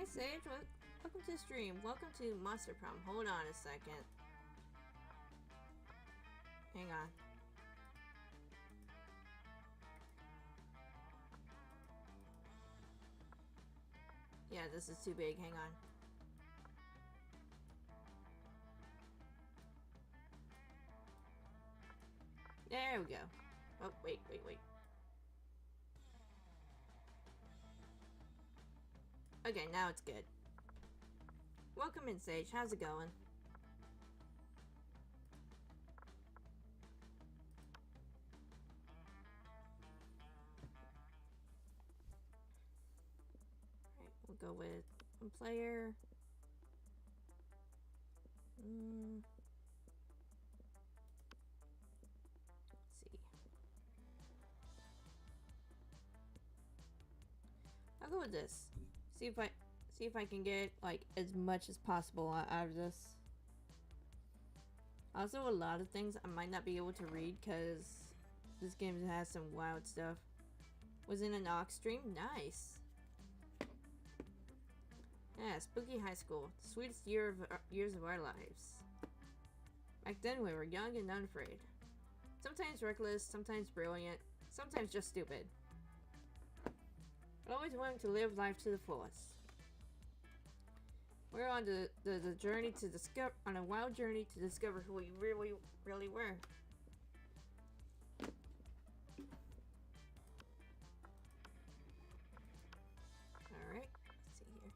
Hi Sage, welcome to the stream. Welcome to Monster Prom. Hold on a second. Hang on. Yeah, this is too big. Hang on. There we go. Oh, wait. Okay, now it's good. Welcome in, Sage. How's it going? Alright, we'll go with one player. Let's see. I'll go with this. See if I can get like as much as possible out of this. Also, a lot of things I might not be able to read because this game has some wild stuff. Was in an aux stream? Nice. Yeah, Spooky High School. The sweetest years of our lives. Back then we were young and unafraid. Sometimes reckless, sometimes brilliant, sometimes just stupid. But always wanting to live life to the fullest. We're on the journey to discover, on a wild journey to discover who we really were. Alright, let's see here.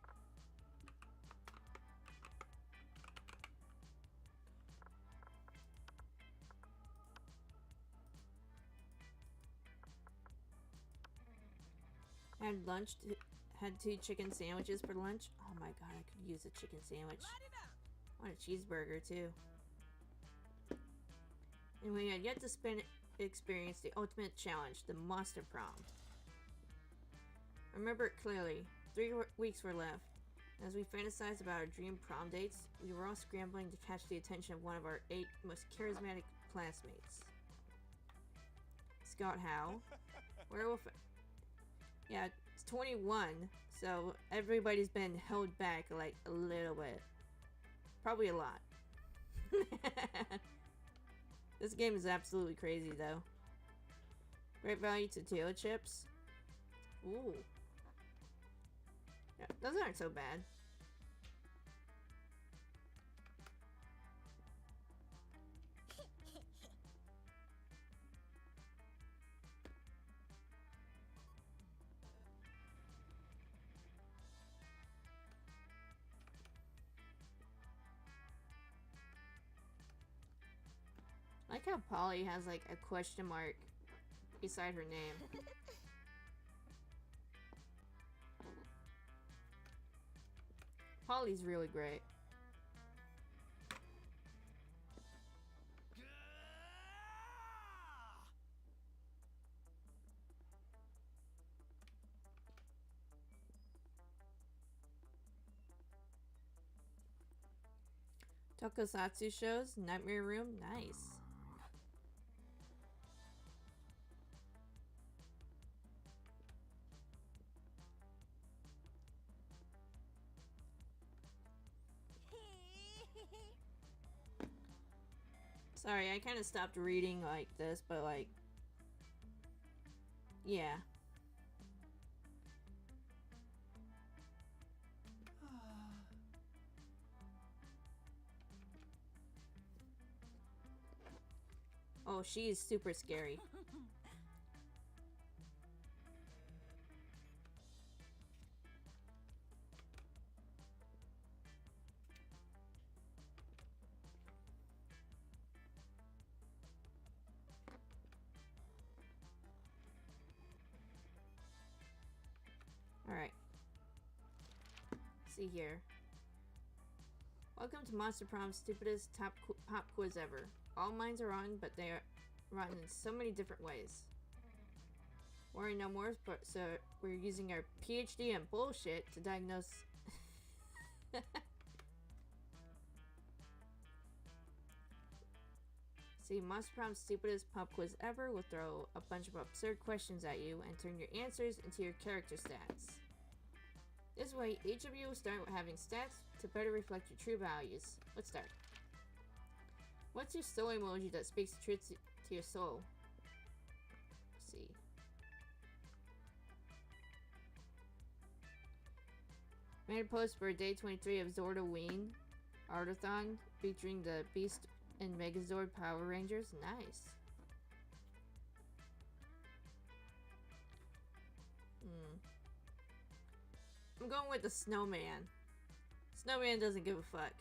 Had 2 chicken sandwiches for lunch. Oh my god, I could use a chicken sandwich. I want a cheeseburger too. And we had yet to experience the ultimate challenge, the Monster Prom. I remember it clearly. 3 weeks were left. As we fantasized about our dream prom dates, we were all scrambling to catch the attention of one of our 8 most charismatic classmates. Scott Howe. Werewolf. Yeah, it's 21, so everybody's been held back like a little bit. Probably a lot. This game is absolutely crazy though. Great value tortilla chips. Ooh. Yeah, those aren't so bad. I like how Polly has like a question mark beside her name. Polly's really great. Tokusatsu shows, Nightmare Room, nice. Sorry, I kind of stopped reading like this, but like, yeah. Oh, she is super scary. Alright. See here. Welcome to Monster Prom's stupidest pop quiz ever. All minds are on, but they are run in so many different ways. Worry no more, but so we're using our PhD in bullshit to diagnose. See, Monster Prom's stupidest pop quiz ever will throw a bunch of absurd questions at you and turn your answers into your character stats. This way, each of you will start having stats to better reflect your true values. Let's start. What's your soul emoji that speaks the truth to your soul? Let's see. Made a post for day 23 of Zordoween Artathon featuring the Beast and Megazord Power Rangers. Nice. I'm going with the snowman. Snowman doesn't give a fuck.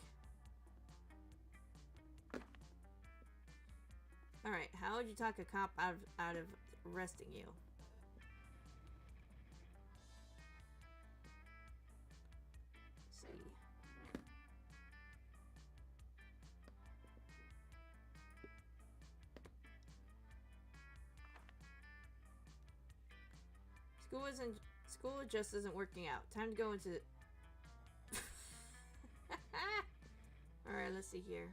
Alright, how would you talk a cop out of arresting you? Let's see. School just isn't working out. Time to go into Alright, let's see here.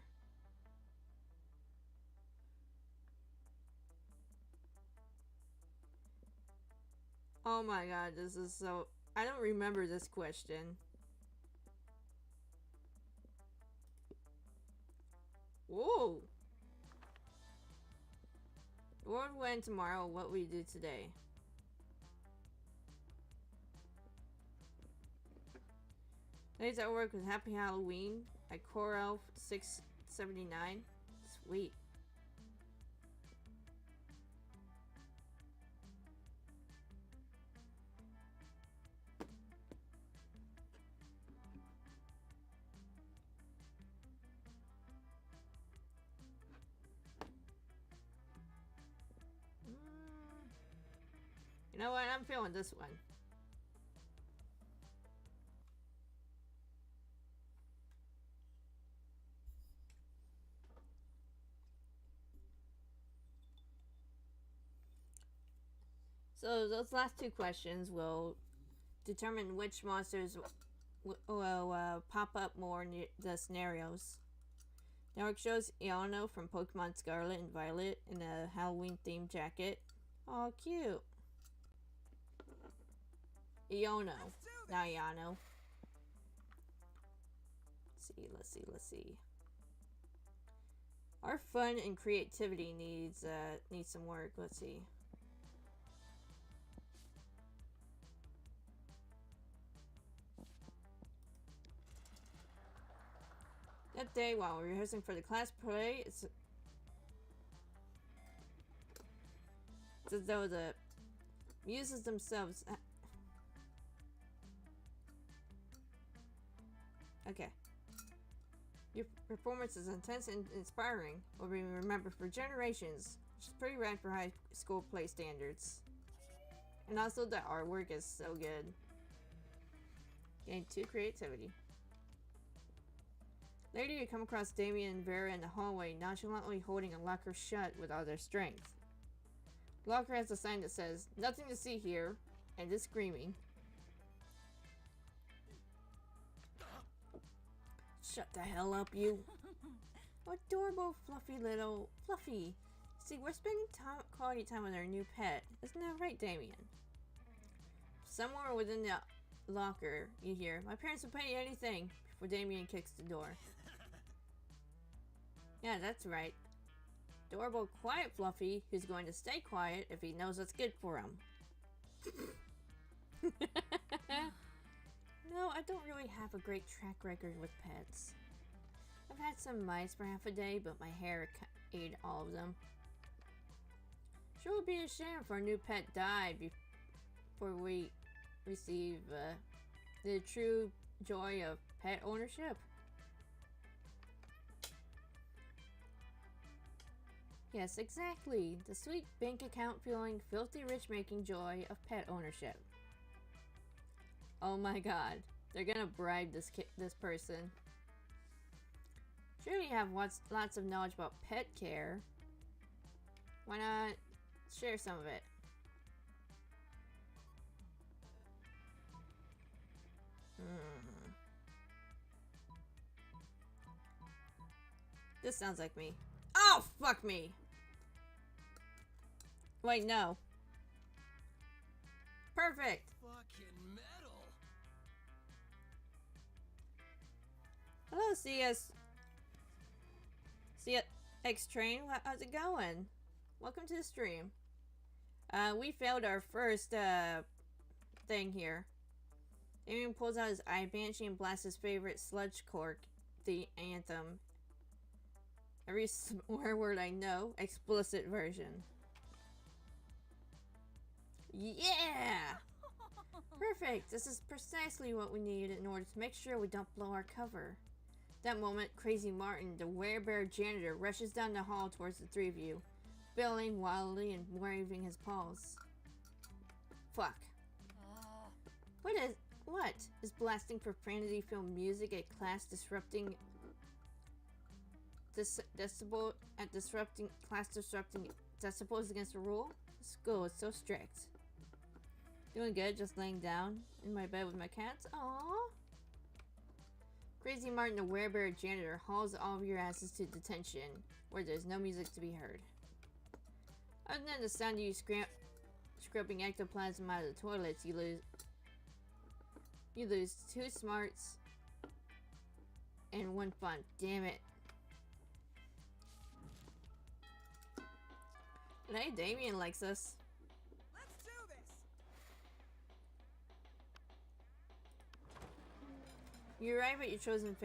Oh my god, this is so... I don't remember this question. Whoa! The world will end tomorrow. What will you do today? Days at work with Happy Halloween at Core Elf 679. Sweet. You know what? I'm feeling this one. So those last two questions will determine which monsters will pop up more in the scenarios. Network shows Iano from Pokemon Scarlet and Violet in a Halloween themed jacket. Oh, cute. Iono, not Iano. Let's see. Our fun and creativity needs some work. Let's see. That day, while rehearsing for the class play, it's as though the muses themselves... Okay. Your performance is intense and inspiring, will be remembered for generations, which is pretty rad for high school play standards. And also the artwork is so good. Gain 2 creativity. Later, you come across Damien and Vera in the hallway, nonchalantly holding a locker shut with all their strength. The locker has a sign that says, "Nothing to see here," and is screaming. Shut the hell up, you. Adorable, fluffy little... Fluffy. See, we're spending quality time with our new pet. Isn't that right, Damien? Somewhere within the locker, you hear, "My parents will pay you anything," before Damien kicks the door. Yeah, that's right. Adorable, quiet Fluffy, who's going to stay quiet if he knows what's good for him. No, I don't really have a great track record with pets. I've had some mice for half a day, but my hair ate all of them. Sure would be a shame if our new pet died before we receive the true joy of pet ownership. Yes, exactly. The sweet bank account feeling, filthy rich making joy of pet ownership. Oh my god. They're gonna bribe this person. Sure, you have lots of knowledge about pet care. Why not share some of it? This sounds like me. Oh, fuck me! Wait, no. Perfect! Fucking metal! X Train. How's it going? Welcome to the stream. We failed our first thing here. Damien pulls out his eye banshee and blasts his favorite sludge cork, the anthem. Every swear word I know, explicit version. Yeah! Perfect! This is precisely what we need in order to make sure we don't blow our cover. That moment, Crazy Martin, the werebear janitor, rushes down the hall towards the three of you, bellowing wildly and waving his paws. Fuck. What? Is blasting profanity-filled music a class disrupting decibels against the rule? The school is so strict. Doing good, just laying down in my bed with my cats. Aww. Crazy Martin, the werebear janitor, hauls all of your asses to detention, where there's no music to be heard. Other than the sound of you scrubbing ectoplasm out of the toilets, you lose 2 smarts and 1 fun. Damn it. But hey, Damien likes us. Let's do this. You arrive at your chosen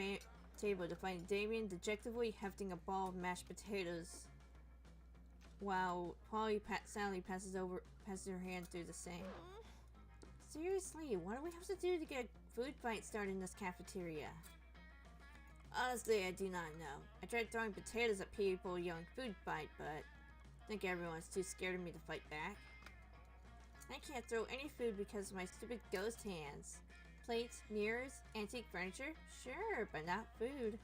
table to find Damien dejectedly hefting a ball of mashed potatoes, while Polly sadly passes her hand through the same. Seriously, what do we have to do to get a food fight started in this cafeteria? Honestly, I do not know. I tried throwing potatoes at people yelling food fight, but I think everyone's too scared of me to fight back. I can't throw any food because of my stupid ghost hands. Plates, mirrors, antique furniture? Sure, but not food.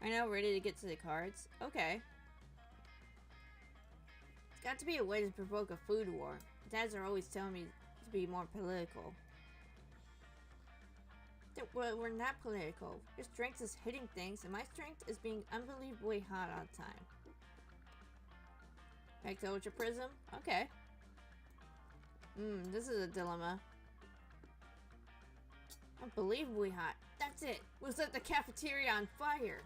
Are now ready to get to the cards? Okay. It's got to be a way to provoke a food war. Dads are always telling me to be more political. Well, we're not political. Your strength is hitting things, and my strength is being unbelievably hot all the time. Back to Ultra Prism? Okay. This is a dilemma. Unbelievably hot. That's it. We'll set the cafeteria on fire.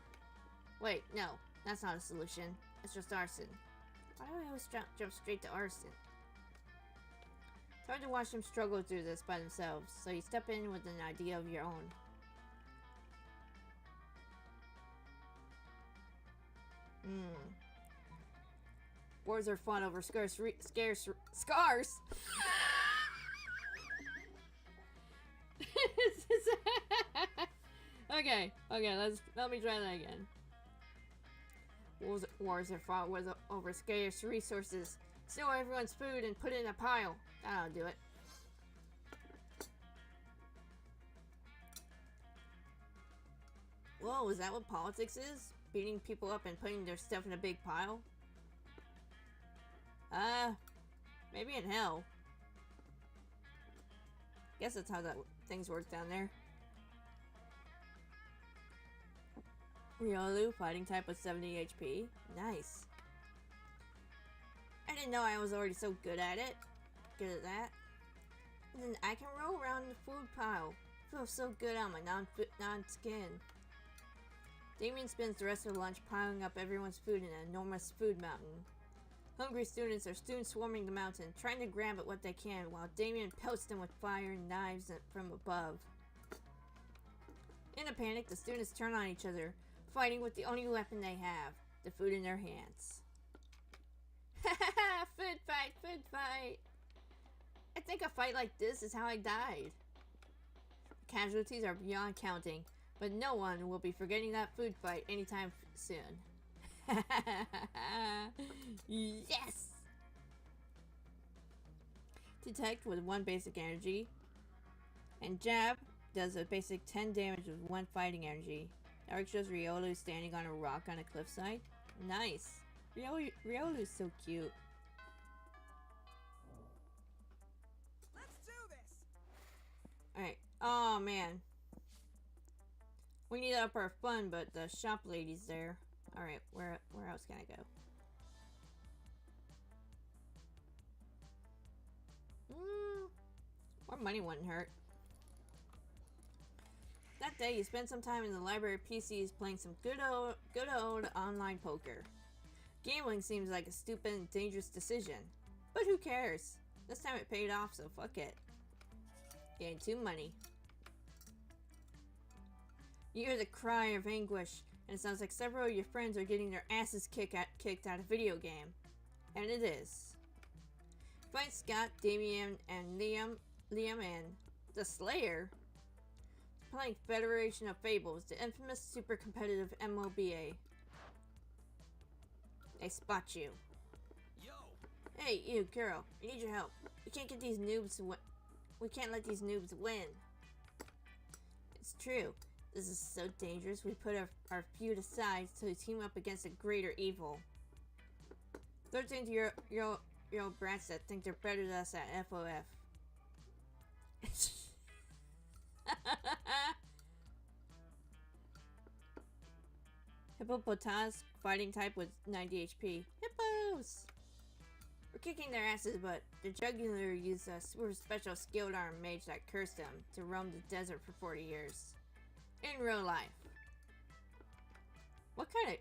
Wait, no. That's not a solution. It's just arson. Why do I always jump straight to arson? It's hard to watch them struggle through this by themselves, so you step in with an idea of your own. Wars are fought over scars. Okay, let me try that again. Wars are fought over scarce resources. Steal everyone's food and put it in a pile. That'll do it. Whoa, is that what politics is? Beating people up and putting their stuff in a big pile? Maybe in hell. Guess that's how things work down there. Riolu, fighting type with 70 HP. Nice. I didn't know I was already so good at it. Good at that. And then I can roll around the food pile. Feels so good on my non-skin. Damien spends the rest of lunch piling up everyone's food in an enormous food mountain. Hungry students are soon swarming the mountain, trying to grab at what they can, while Damien pelts them with fire and knives from above. In a panic, the students turn on each other, fighting with the only weapon they have, the food in their hands. Ha food fight, food fight! I think a fight like this is how I died. Casualties are beyond counting, but no one will be forgetting that food fight anytime soon. Yes! Detect with 1 basic energy, and Jab does a basic 10 damage with 1 fighting energy. Dark shows Riolu standing on a rock on a cliffside. Nice! Riolu's so cute. Let's do this. Alright. Oh man. We need to up our fun, but the shop lady's there. Alright, where else can I go? More money wouldn't hurt. That day, you spent some time in the library of PCs playing some good old online poker. Gambling seems like a stupid and dangerous decision, but who cares? This time it paid off, so fuck it. Gained 2 money. You hear the cry of anguish, and it sounds like several of your friends are getting their asses kicked out of video game. And it is. Fight Scott, Damien, and Liam and the Slayer playing Federation of Fables, the infamous super competitive MOBA. They spot you. Yo. Hey, you girl, I need your help. We can't get these noobs to win. We can't let these noobs win. It's true. This is so dangerous. We put our feud aside to team up against a greater evil. 13-year-old brats that think they're better than us at FOF. Hippopotas, fighting type with 90 HP. Hippos! We're kicking their asses, but the jugular used a super special skilled arm mage that cursed them to roam the desert for 40 years. In real life. What kind of...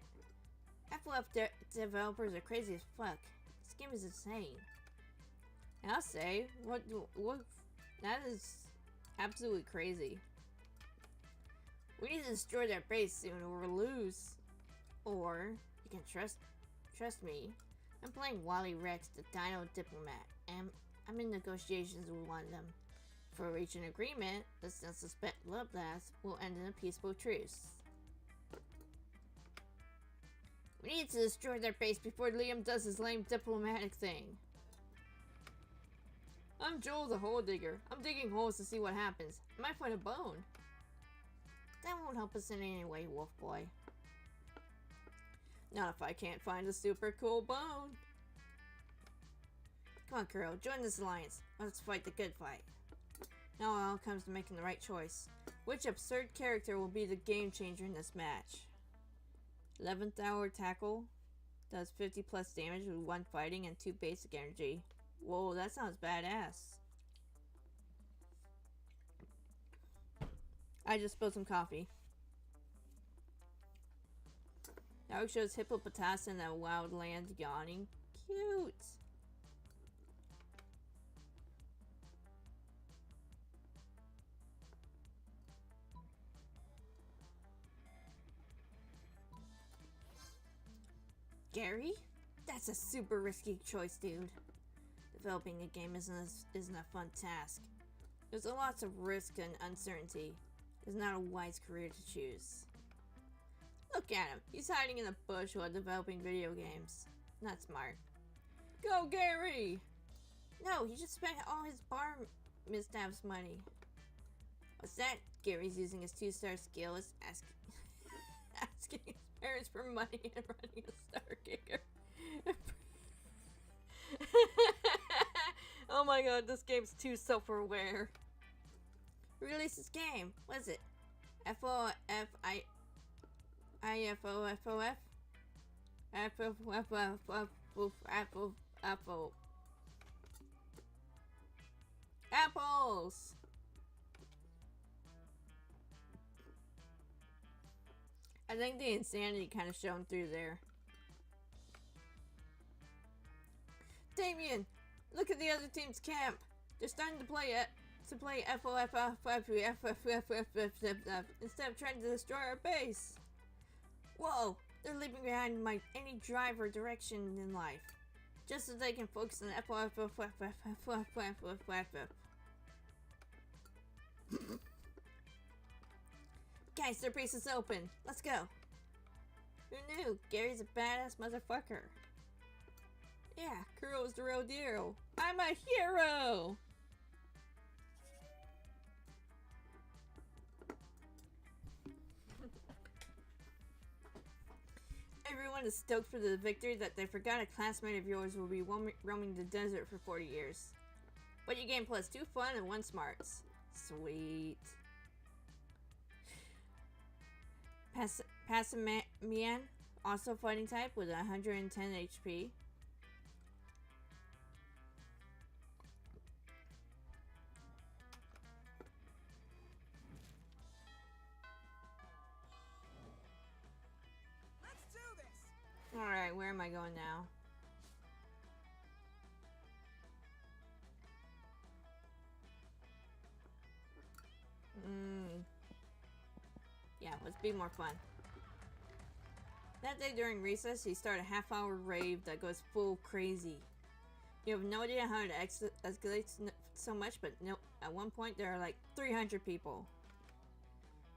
FOF developers are crazy as fuck. This game is insane. And I'll say, what that is absolutely crazy. We need to destroy their base soon or we'll lose. Or, you can trust me. I'm playing Wally Rex, the Dino Diplomat, and I'm in negotiations with one of them. If we reach an agreement, this unsuspected bloodbath will end in a peaceful truce. We need to destroy their base before Liam does his lame diplomatic thing. I'm Joel the Hole Digger. I'm digging holes to see what happens. I might find a bone. That won't help us in any way, Wolf Boy. Not if I can't find a super cool bone. Come on, Kuro, join this alliance. Let's fight the good fight. Now it all comes to making the right choice. Which absurd character will be the game changer in this match? 11th hour tackle does 50 plus damage with 1 fighting and 2 basic energy. Whoa, that sounds badass. I just spilled some coffee. Now it shows Hippopotas in a wild land yawning. Cute. Gary? That's a super risky choice, dude. Developing a game isn't a fun task. There's a lots of risk and uncertainty. It's not a wise career to choose. Look at him. He's hiding in a bush while developing video games. Not smart. Go, Gary! No, he just spent all his bar misstaff's money. What's that? Gary's using his 2-star skill as asking his parents for money and running a star kicker. Oh my god, this game's too self-aware. Release this game. What is it? FOF Apples. I think the insanity kind of shone through there. Damien, look at the other team's camp. They're starting to play FOF instead of trying to destroy our base. Whoa, they're leaving behind any drive or direction in life, just so they can focus on FOF. Guys, their base is open. Let's go. Who knew? Gary's a badass motherfucker. Yeah, Kuro's the real deal. I'm a hero! Everyone is stoked for the victory that they forgot a classmate of yours will be roaming the desert for 40 years. But you gain plus 2 fun and 1 smarts. Sweet. Passamian, also fighting type with 110 HP. going now? Yeah, let's be more fun. That day during recess, he started a half-hour rave that goes full crazy. You have no idea how it escalates so much, but no, at one point there are like 300 people.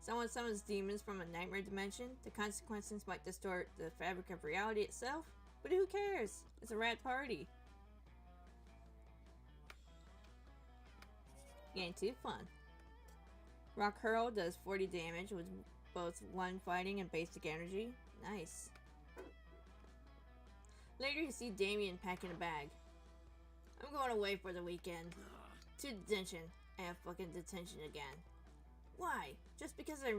Someone summons demons from a nightmare dimension. The consequences might distort the fabric of reality itself, but who cares? It's a rad party. Ain't too fun. Rock Hurl does 40 damage with both one fighting and basic energy. Nice. Later you see Damien packing a bag. I'm going away for the weekend. To detention. I have fucking detention again. Why? Just because I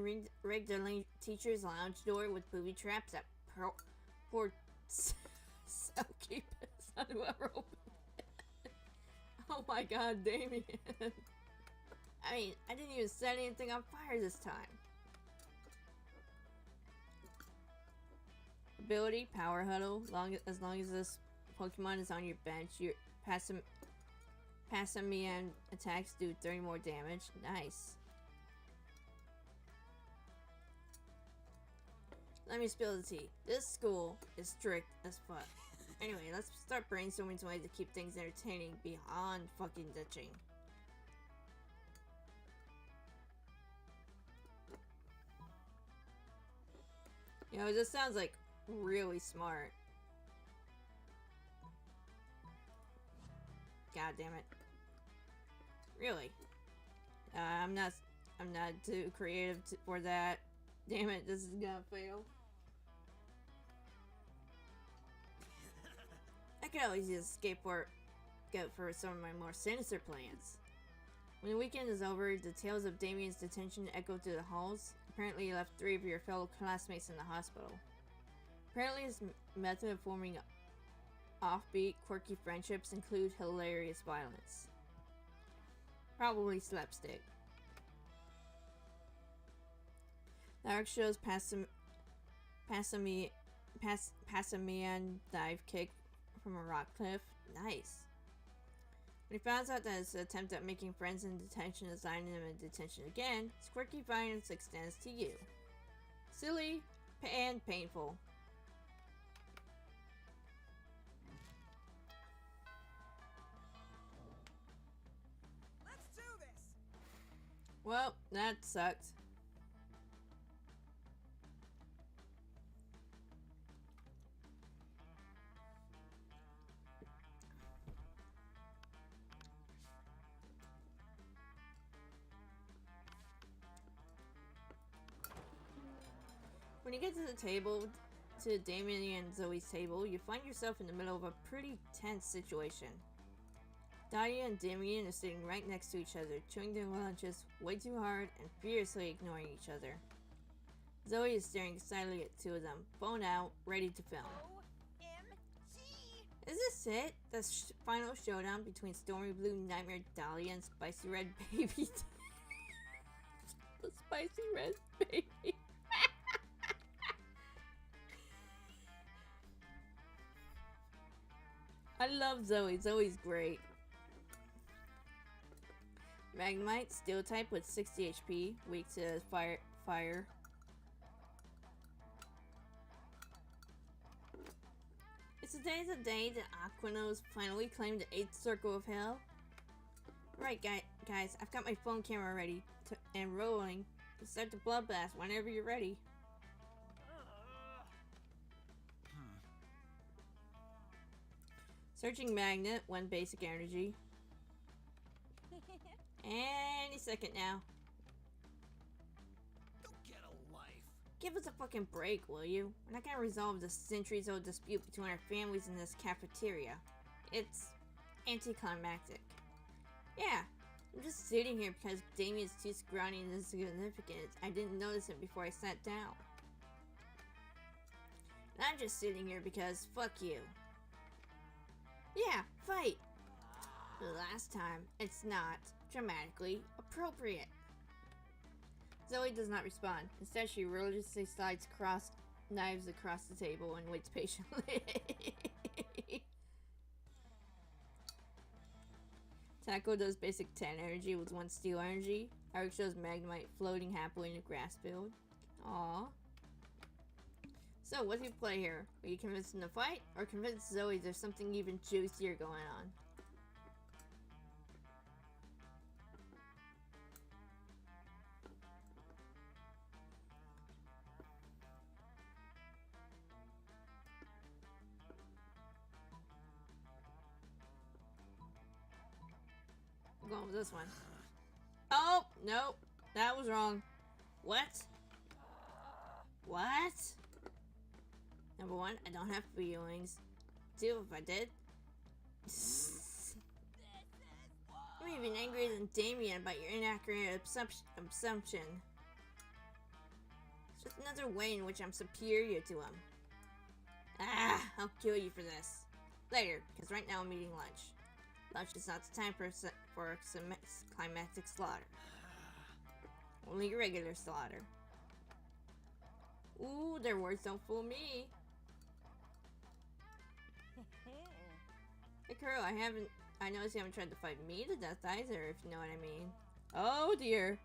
rigged the teacher's lounge door with booby traps that poor cellkeepers on whoever opened it. Oh my god, Damien. I mean, I didn't even set anything on fire this time. Ability, Power Huddle. As long as this Pokemon is on your bench, your Passimian attacks do 30 more damage. Nice. Let me spill the tea. This school is strict as fuck. Anyway, let's start brainstorming some ways to keep things entertaining beyond fucking ditching. You know, this sounds like really smart. God damn it. Really? I'm not too creative for that. Damn it, this is gonna fail. I could always use a skateboard go for some of my more sinister plans. When the weekend is over, the tales of Damien's detention echo through the halls. Apparently, you left 3 of your fellow classmates in the hospital. Apparently, his method of forming offbeat, quirky friendships include hilarious violence. Probably slapstick. The arc shows Passimian dive kick from a rock cliff. Nice. When he finds out that his attempt at making friends in detention is landing him in detention again, his quirky violence extends to you. Silly and painful. Let's do this. Well, that sucked. When you get to the table, to Damien and Zoe's table, you find yourself in the middle of a pretty tense situation. Dahlia and Damien are sitting right next to each other, chewing their lunches way too hard and furiously ignoring each other. Zoe is staring silently at two of them, phone out, ready to film. OMG! Is this it? The final showdown between Stormy Blue Nightmare Dahlia and Spicy Red Baby? The Spicy Red Baby. I love Zoe. Zoe's great. Magnemite, Steel type with 60 HP, weak to fire. Is today's the day that Aquanos finally claimed the 8th Circle of Hell? Right, guys, I've got my phone camera ready and rolling. Let's start the bloodbath whenever you're ready. Searching magnet, 1 basic energy. Any second now. Go get a life. Give us a fucking break, will you? We're not gonna resolve the centuries-old dispute between our families in this cafeteria. It's anticlimactic. Yeah, I'm just sitting here because Damien's too scrawny and insignificant. I didn't notice him before I sat down. And I'm just sitting here because fuck you. Yeah, fight! The last time, it's not dramatically appropriate. Zoe does not respond. Instead, she religiously slides across knives across the table and waits patiently. Taco does basic 10 energy with 1 steel energy. Eric shows Magnemite floating happily in a grass field. Aww. So, what do you play here? Are you convinced him to fight? Or convinced Zoe there's something even juicier going on? I'm going with this one. Oh, no. That was wrong. What? What? Number 1, I don't have feelings. 2, if I did. I'm even angrier than Damien about your inaccurate assumption. It's just another way in which I'm superior to him. Ah, I'll kill you for this. Later, because right now I'm eating lunch. Lunch is not the time for climactic slaughter. Only regular slaughter. Ooh, their words don't fool me. Hey, Kuro, I noticed you haven't tried to fight me to death either, if you know what I mean. Oh dear.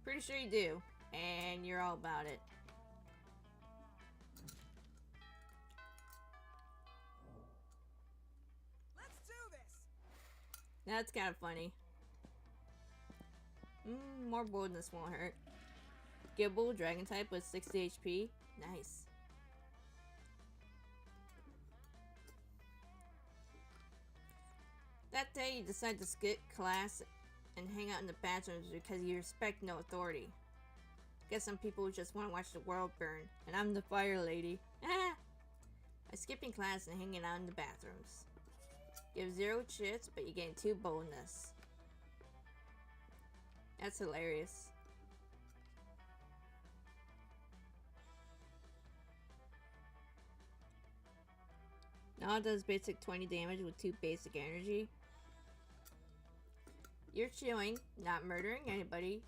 Pretty sure you do. And you're all about it. Let's do this. That's kind of funny. More boldness won't hurt. Gibble, dragon type with 60 HP. Nice. That day you decide to skip class and hang out in the bathrooms because you respect no authority. Guess some people just want to watch the world burn, and I'm the fire lady. By skipping class and hanging out in the bathrooms. You have 0 shits, but you gain 2 boldness. That's hilarious. Now it does basic 20 damage with 2 basic energy. You're chilling, not murdering anybody.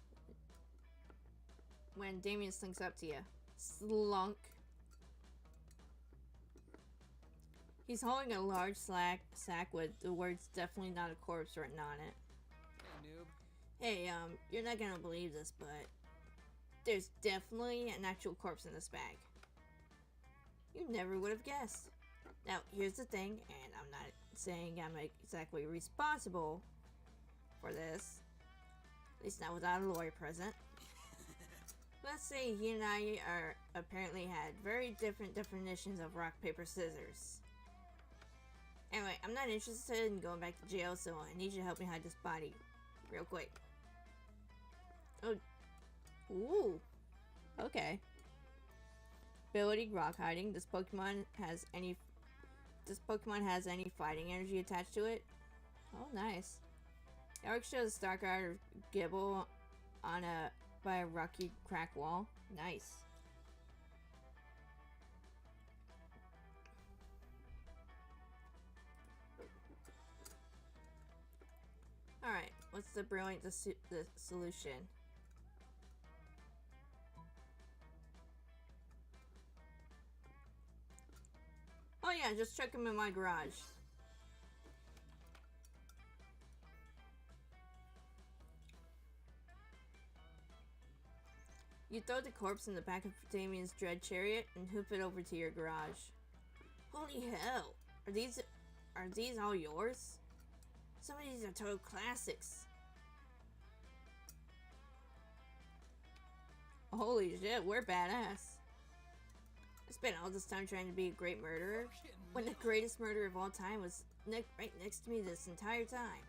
When Damien slinks up to you. Slunk. He's holding a large sack with the words "definitely not a corpse" written on it. Hey, noob. Hey, you're not gonna believe this, but there's definitely an actual corpse in this bag. You never would have guessed. Now, here's the thing, and I'm not saying I'm exactly responsible for this. At least not without a lawyer present. Let's say he and I apparently had very different definitions of rock, paper, scissors. Anyway, I'm not interested in going back to jail, so I need you to help me hide this body. Real quick. Oh. Ooh. Okay. Ability, rock hiding. This Pokemon has any fighting energy attached to it. Oh, nice. Eric shows a star card of Gibble by a rocky crack wall. Nice. Alright, what's the brilliant solution? Oh yeah, just chuck him in my garage. You throw the corpse in the back of Damien's dread chariot and hoof it over to your garage. Holy hell! Are these all yours? Some of these are total classics. Holy shit, we're badass. I spent all this time trying to be a great murderer, when the greatest murderer of all time was right next to me this entire time.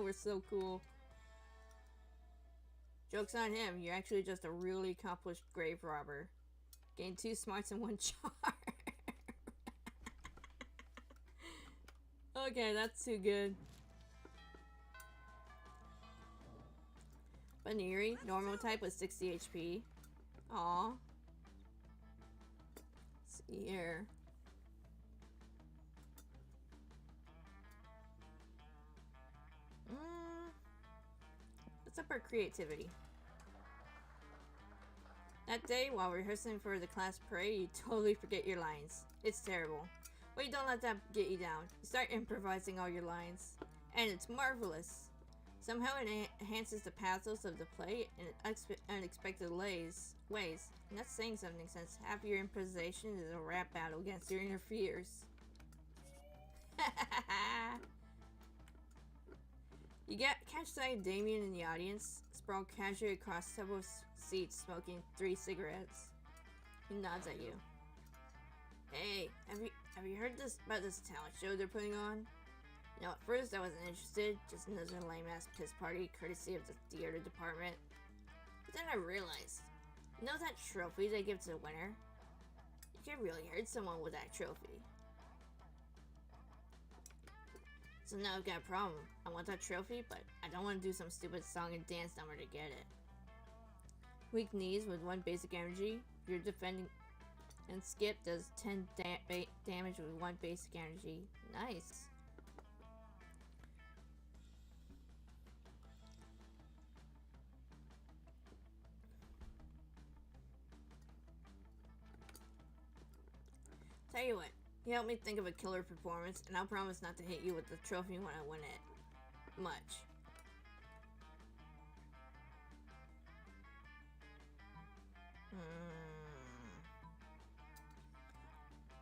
We're so cool. Joke's on him, you're actually just a really accomplished grave robber. Gain 2 smarts and 1 charm. Okay, that's too good. Baneri, normal type with 60 HP. Aw. Let's see here. Let's up our creativity. That day, while rehearsing for the class parade, you totally forget your lines. It's terrible. But you don't let that get you down. You start improvising all your lines. And it's marvelous. Somehow it enhances the pathos of the play in unexpected ways. And that's saying something, since half your improvisation is a rap battle against your inner fears. You catch sight of Damien in the audience, sprawled casually across several seats, smoking 3 cigarettes. He nods at you. Hey, have you heard about this talent show they're putting on? You know, at first I wasn't interested, just another lame-ass piss party courtesy of the theater department. But then I realized, you know that trophy they give to the winner? You can really hurt someone with that trophy. So now I've got a problem. I want that trophy, but I don't want to do some stupid song and dance number to get it. Weak knees with 1 basic energy. You're defending, and Skip does 10 damage with 1 basic energy. Nice. Tell you what, you help me think of a killer performance, and I'll promise not to hit you with the trophy when I win it. Much.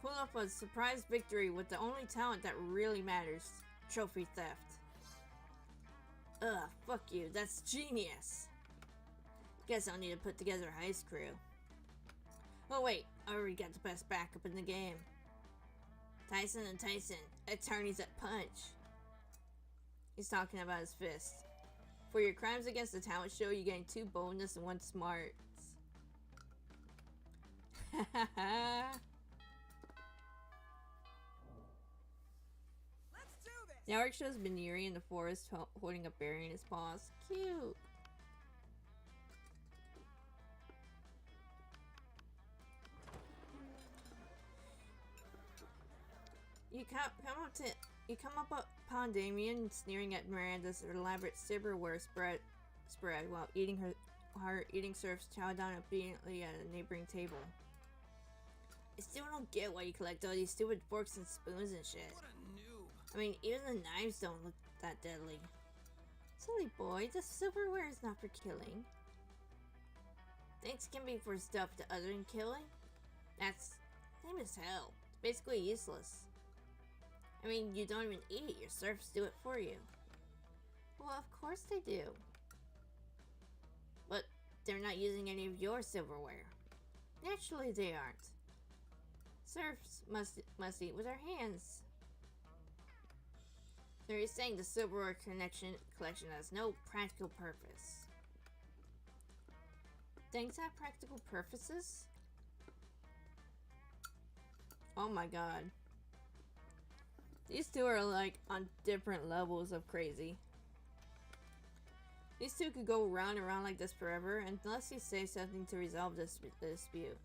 Pull off a surprise victory with the only talent that really matters. Trophy theft. Ugh, fuck you, that's genius. Guess I'll need to put together a heist crew. Oh wait, I already got the best backup in the game. Tyson and Tyson, attorneys at Punch. He's talking about his fist. For your crimes against the talent show, you gain 2 boldness and 1 smarts. Hahaha. Now Eric shows Beniri in the forest holding a berry in his paws. Cute. You come up upon Damien sneering at Miranda's elaborate silverware spread while her eating serves chow down obediently at a neighboring table. I still don't get why you collect all these stupid forks and spoons and shit. What a noob. I mean, even the knives don't look that deadly. Silly boy, the silverware is not for killing. Things can be for stuff other than killing. That's lame as hell. It's basically useless. I mean, you don't even eat it. Your serfs do it for you. Well, of course they do. But they're not using any of your silverware. Naturally they aren't. Serfs must eat with their hands. So you're saying the silverware collection has no practical purpose. Things have practical purposes? Oh my god. These two are like on different levels of crazy. These two could go round and round like this forever unless you say something to resolve this dispute.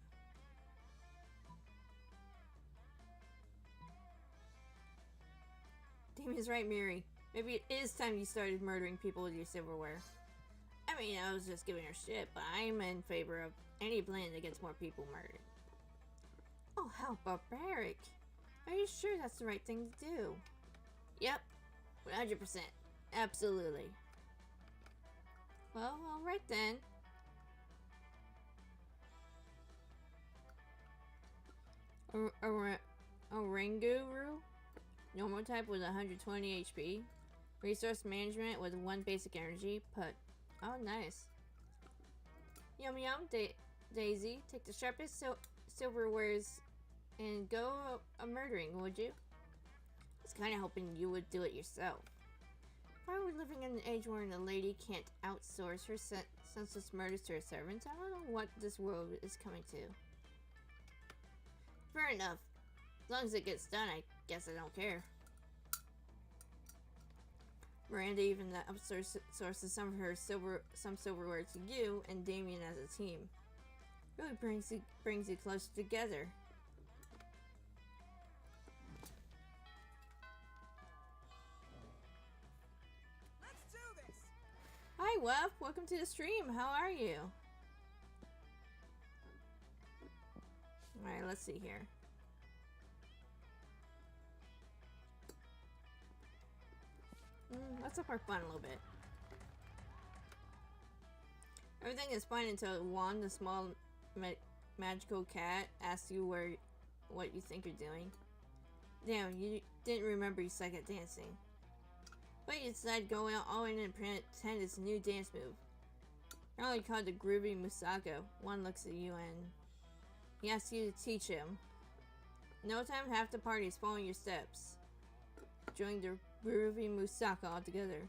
Damien's right, Miri. Maybe it is time you started murdering people with your silverware. I mean, I was just giving her shit, but I'm in favor of any plan that gets more people murdered. Oh, how barbaric. Are you sure that's the right thing to do? Yep, 100%. Absolutely. Well, alright then. Oranguru? Normal type with 120 HP. Resource management with 1 basic energy. Put. Oh, nice. Yum yum, Daisy. Take the sharpest silverwares and go murdering, would you? I was kind of hoping you would do it yourself. If I were living in an age where a lady can't outsource her senseless murders to her servants, I don't know what this world is coming to. Fair enough. As long as it gets done, I guess I don't care. Miranda even outsources some of her silverware to you and Damien as a team. Really brings you closer together. Let's do this. I Hi, Wef. Welcome to the stream. How are you? Alright, let's see here. Let's up our fun a little bit. Everything is fine until Juan, the small magical cat, asks you what you think you're doing. Damn, you didn't remember you suck at dancing. But you decide to go out all in and pretend it's a new dance move. You're only called the Groovy Musaka. One looks at you and he asks you to teach him. No time, half the party is following your steps. Join the Groovy Musaka all together.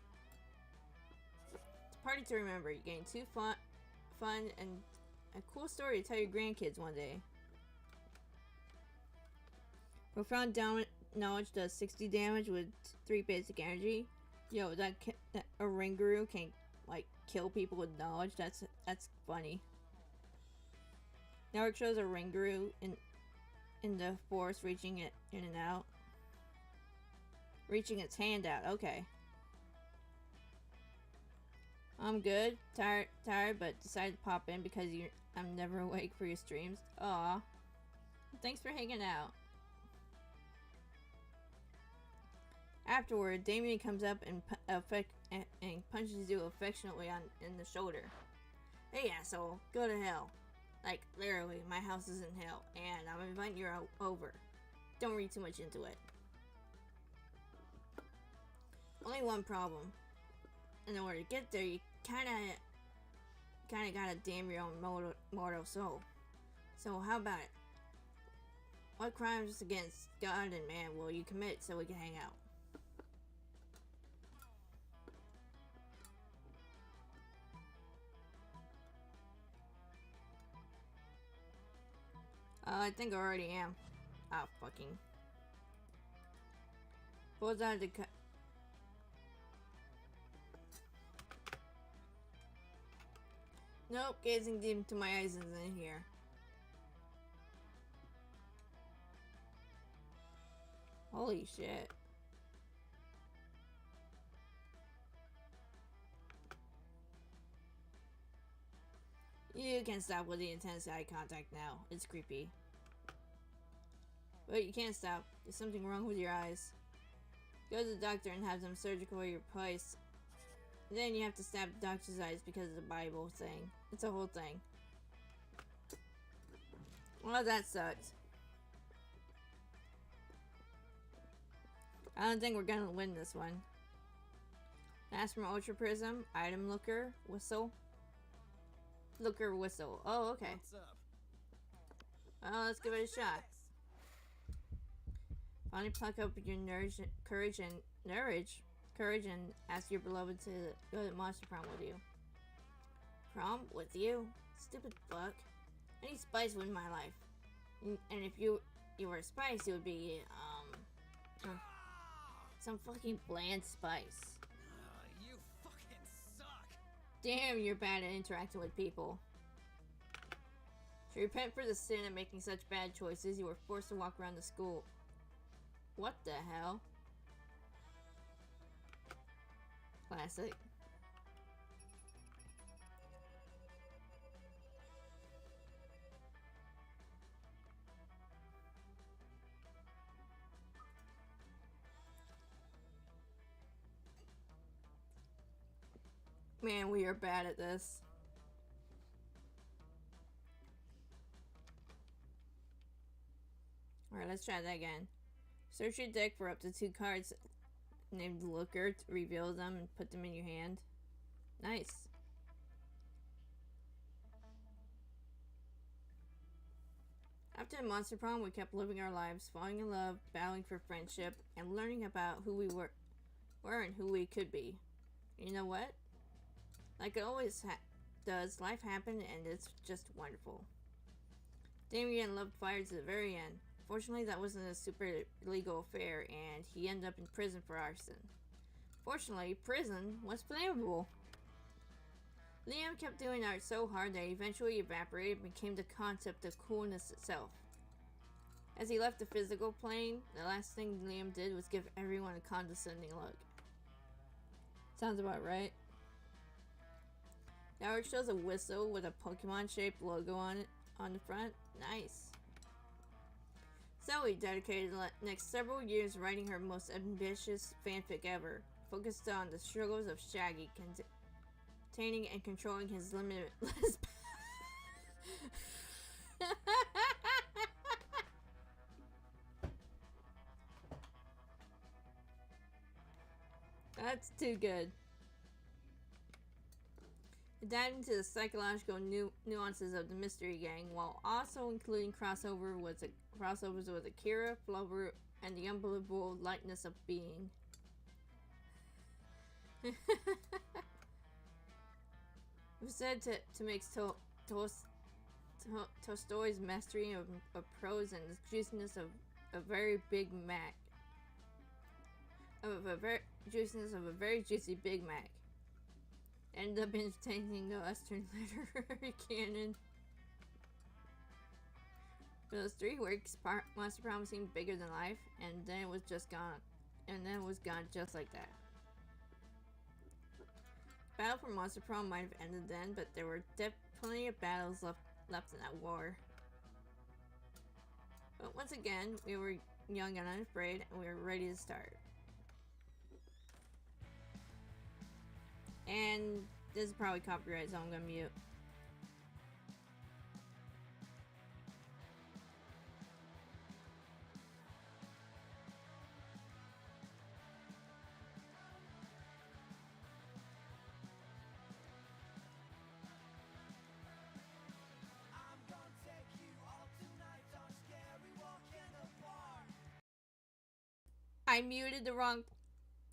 It's a party to remember. You gain 2 fun and a cool story to tell your grandkids one day. Profound knowledge does 60 damage with 3 basic energy. Yo, that a Ringuru can like kill people with knowledge. That's funny. Network shows a Ringuru in the forest reaching it in and out. Reaching its hand out. Okay. I'm good. Tired, but decided to pop in because I'm never awake for your streams. Aw. Thanks for hanging out. Afterward, Damien comes up and punches you affectionately in the shoulder. Hey asshole, go to hell. Like, literally, my house is in hell, and I'm inviting you over. Don't read too much into it. Only one problem. In order to get there, you kinda gotta damn your own mortal soul. So how about it? What crimes against God and man will you commit so we can hang out? I think I already am. Oh, fucking. Pulls out the Nope, gazing deep into my eyes isn't in here. Holy shit. You can stop with the intense eye contact now. It's creepy. But you can't stop. There's something wrong with your eyes. Go to the doctor and have them surgically replaced. Then you have to stab the doctor's eyes because of the Bible thing. It's a whole thing. Well, that sucks. I don't think we're gonna win this one. Mask from Ultra Prism, item looker, whistle. Looker whistle. Oh, okay. What's up? Well, let's give it a shot. Finally pluck up your courage and ask your beloved to go to Monster Prom with you. Prom with you? Stupid fuck. I need spice in my life. And if you were spice, it would be some fucking bland spice. You fucking suck. Damn, you're bad at interacting with people. To repent for the sin of making such bad choices, you were forced to walk around the school. What the hell? Classic. Man, we are bad at this. Alright, let's try that again. Search your deck for up to 2 cards named Looker to reveal them and put them in your hand. Nice. After Monster Prom, we kept living our lives, falling in love, battling for friendship, and learning about who we were and who we could be. You know what? Like it always does, life happened and it's just wonderful. Damien loved fire to the very end. Fortunately, that wasn't a super illegal affair, and he ended up in prison for arson. Fortunately, prison was flammable. Liam kept doing art so hard that he eventually evaporated and became the concept of coolness itself. As he left the physical plane, the last thing Liam did was give everyone a condescending look. Sounds about right. The artwork shows a whistle with a Pokemon-shaped logo on it on the front. Nice. Zoe dedicated the next several years writing her most ambitious fanfic ever, focused on the struggles of Shaggy, containing and controlling his limitless. That's too good. It dived into the psychological nuances of the Mystery Gang, while also including crossovers with Akira, Flower, and the unbelievable lightness of being. It was said to make Tolstoy's mastery of prose and the juiciness of a very Big Mac. Juiciness of a very juicy Big Mac. Ended up entertaining the Western literary canon. For those 3 weeks, Monster Prom seemed bigger than life, and then it was just gone. And then it was gone just like that. Battle for Monster Prom might have ended then, but there were plenty of battles left in that war. But once again, we were young and unafraid, and we were ready to start. And this is probably copyright, so I'm gonna mute.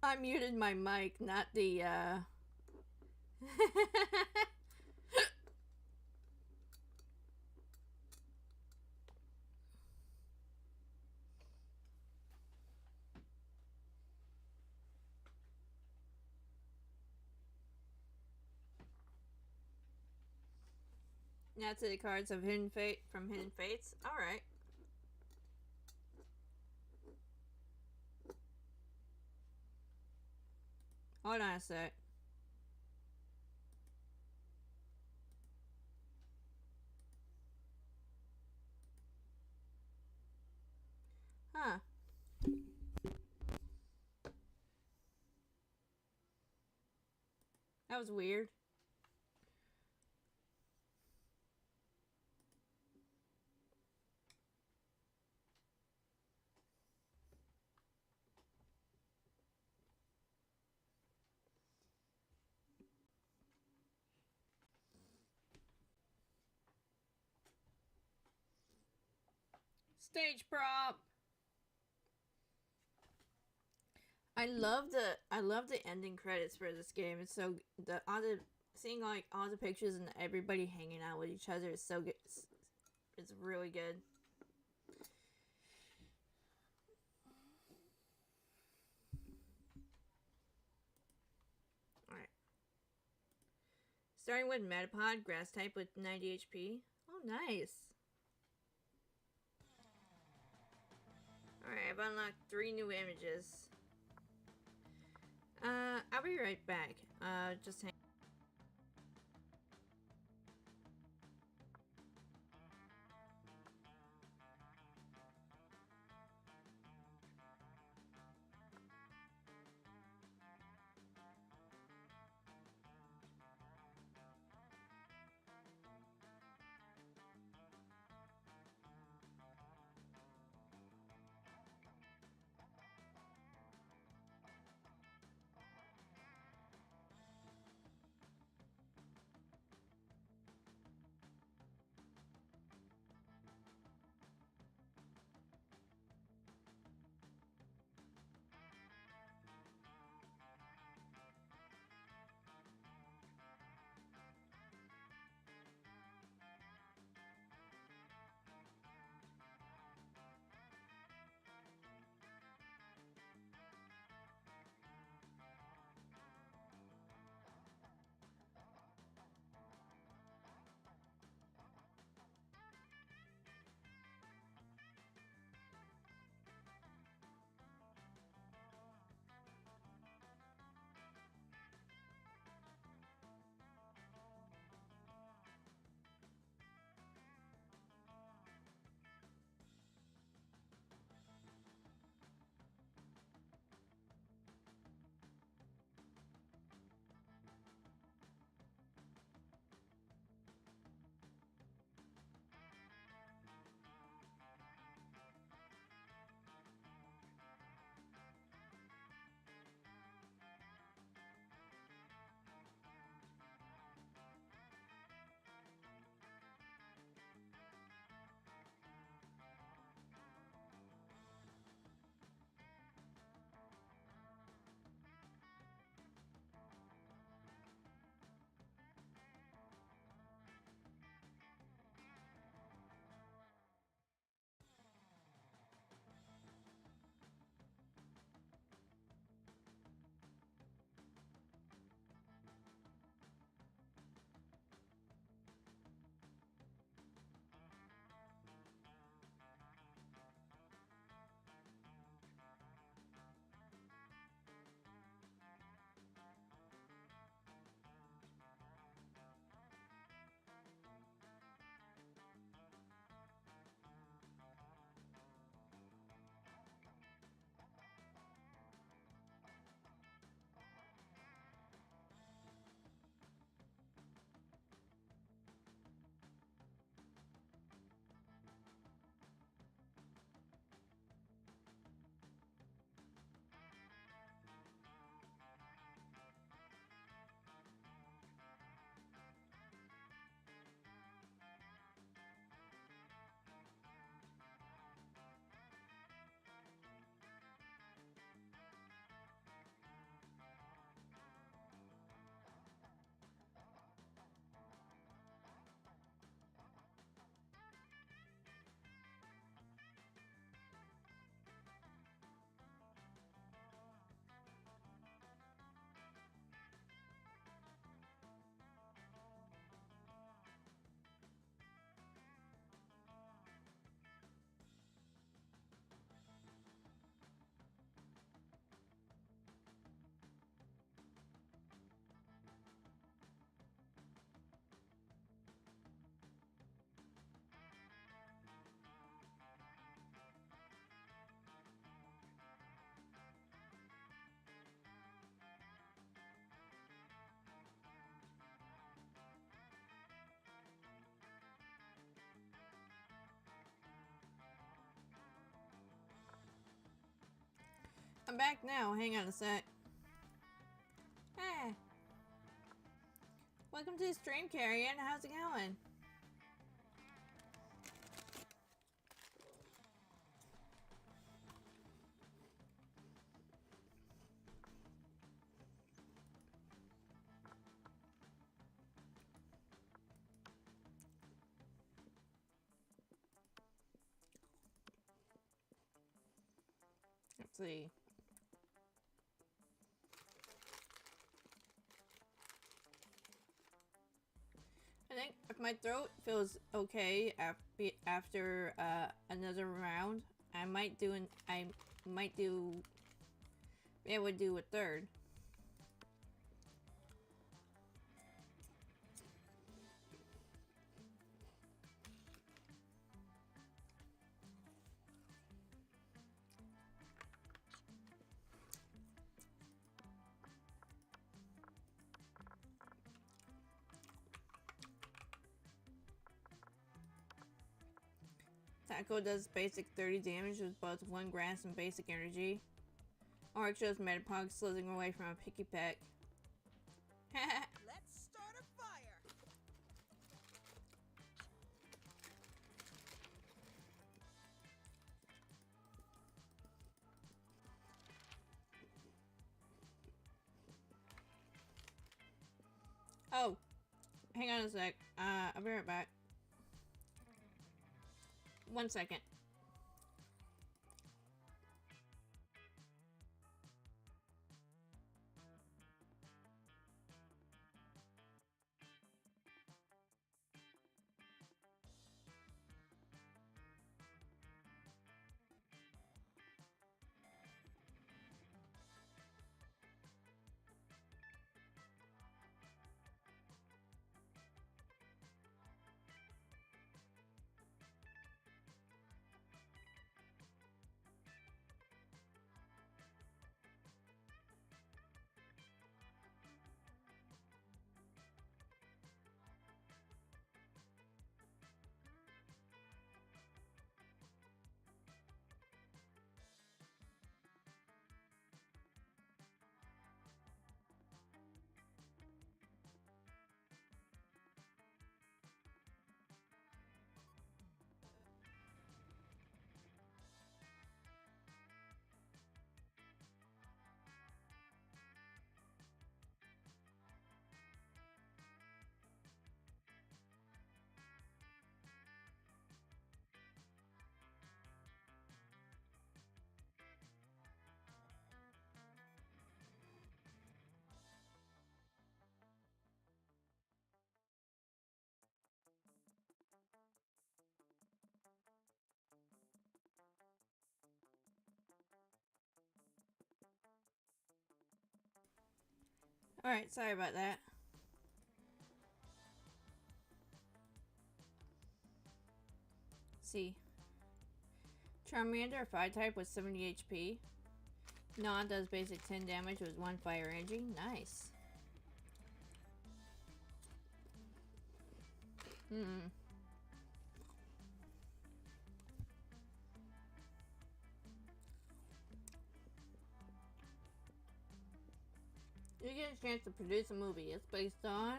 I muted my mic, not the Now to the cards of Hidden Fate from Hidden Fates. Alright. Hold on a sec. Huh. That was weird. Stage prop. I love the ending credits for this game. It's so seeing like all the pictures and everybody hanging out with each other is so good. It's really good. Alright. Starting with Metapod, grass type with 90 HP. Oh, nice. Alright, I've unlocked 3 new images. I'll be right back. Just hang. I'm back now. Hang on a sec. Hey. Welcome to the stream, Carrion. How's it going? Let's see. I think if my throat feels okay after another round, I might do be able to do a third. Taco does basic 30 damage with both 1 grass and basic energy. Or it shows Metapog slithering away from a picky peck. Let's start a fire. Oh, hang on a sec. I'll be right back. 1 second. Alright, sorry about that. Let's see. Charmander, 5 type with 70 HP. Non does basic 10 damage with 1 fire energy. Nice. You get a chance to produce a movie. It's based on...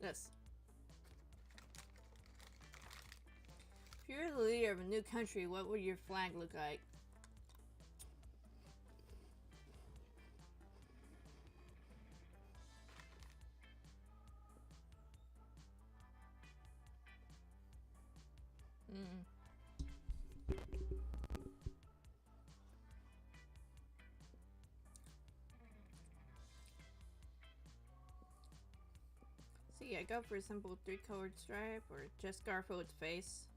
This. If you were the leader of a new country, what would your flag look like? See, I go for a simple 3-colored stripe or just Garfield's face.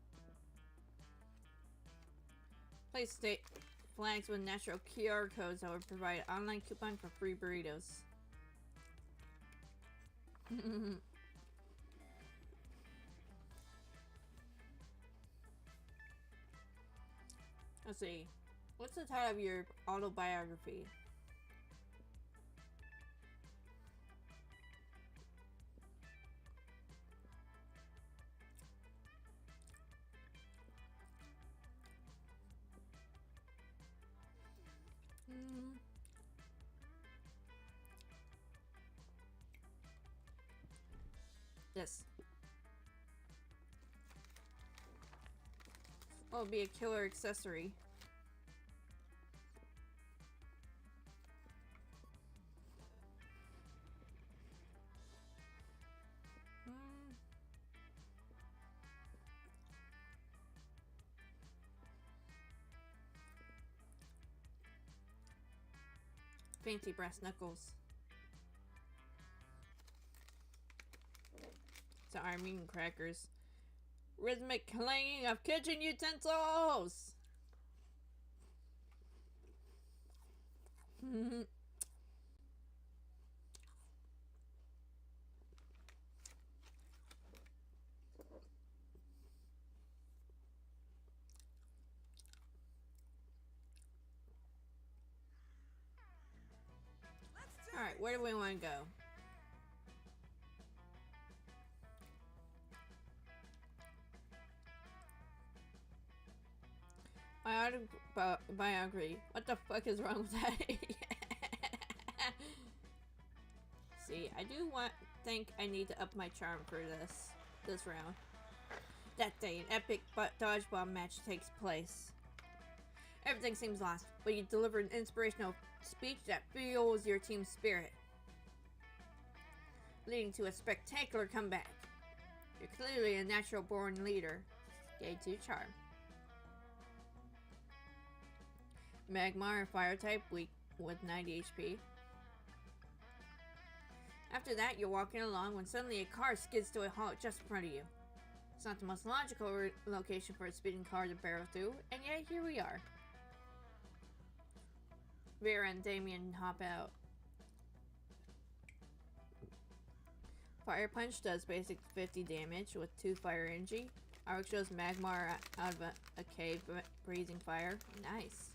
Place state flags with natural QR codes that would provide online coupon for free burritos. Let's see. What's the title of your autobiography? this. Oh, it'll be a killer accessory. Fancy brass knuckles. So I'm eating crackers. Rhythmic clanging of kitchen utensils! Alright, where do we want to go? Biography. What the fuck is wrong with that? See, I do think I need to up my charm for this round. That day, an epic dodgeball match takes place. Everything seems lost, but you deliver an inspirational speech that fuels your team's spirit, leading to a spectacular comeback. You're clearly a natural-born leader. Gauge 2 charm. Magmar, fire type, weak with 90 HP. After that, you're walking along when suddenly a car skids to a halt just in front of you. It's not the most logical location for a speeding car to barrel through, and yet here we are. Vera and Damien hop out. Fire Punch does basic 50 damage with 2 fire energy. Arc shows Magmar out of a cave breathing fire. Nice.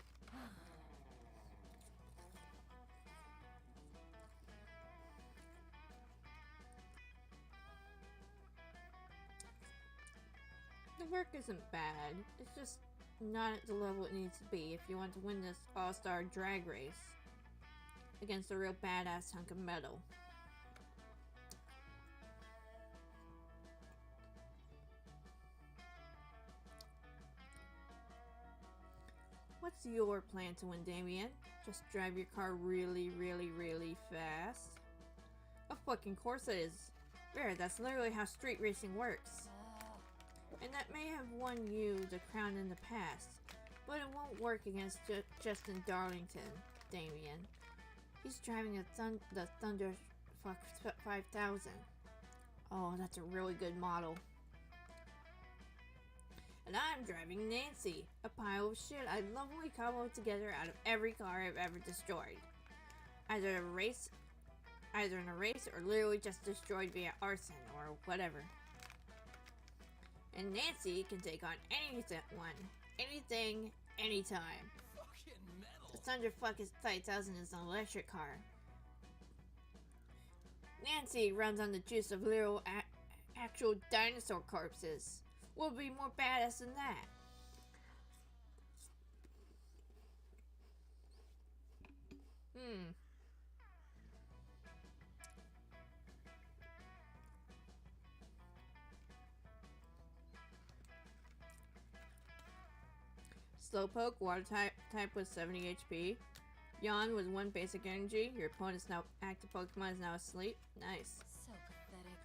The work isn't bad. It's just not at the level it needs to be if you want to win this all-star drag race against a real badass hunk of metal. What's your plan to win, Damien? Just drive your car really, really, really fast? Of fucking course it is. Vera, that's literally how street racing works. And that may have won you the crown in the past, but it won't work against Justin Darlington, Damien. He's driving the Thunder 5000. Oh, that's a really good model. And I'm driving Nancy, a pile of shit I lovingly cobbled together out of every car I've ever destroyed. Either in a race or literally just destroyed via arson or whatever. And Nancy can take on anything, anytime. Fucking metal. The Thunder 5000 is an electric car. Nancy runs on the juice of literal actual dinosaur corpses. We'll be more badass than that. Slowpoke, water type with 70 HP. Yawn with 1 basic energy. Your opponent's now active Pokemon is now asleep. Nice. So pathetic.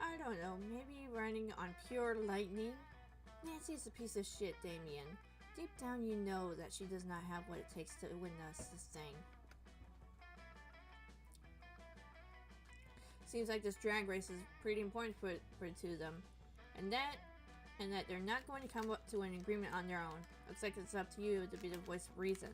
I don't know, maybe running on pure lightning? Nancy's a piece of shit, Damien. Deep down you know that she does not have what it takes to win this thing. Seems like this drag race is pretty important for the two of them. And that they're not going to come up to an agreement on their own. Looks like it's up to you to be the voice of reason.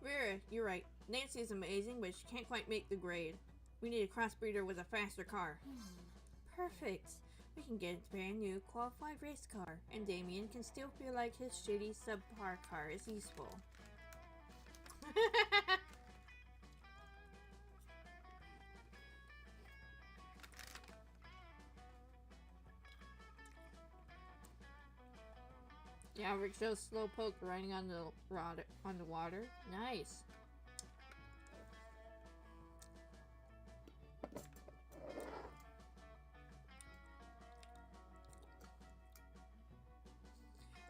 Vera, you're right. Nancy is amazing, but she can't quite make the grade. We need a crossbreeder with a faster car. Perfect. We can get a brand new qualified race car, and Damien can still feel like his shitty subpar car is useful. Yeah, Rick shows Slowpoke riding on the water. Nice.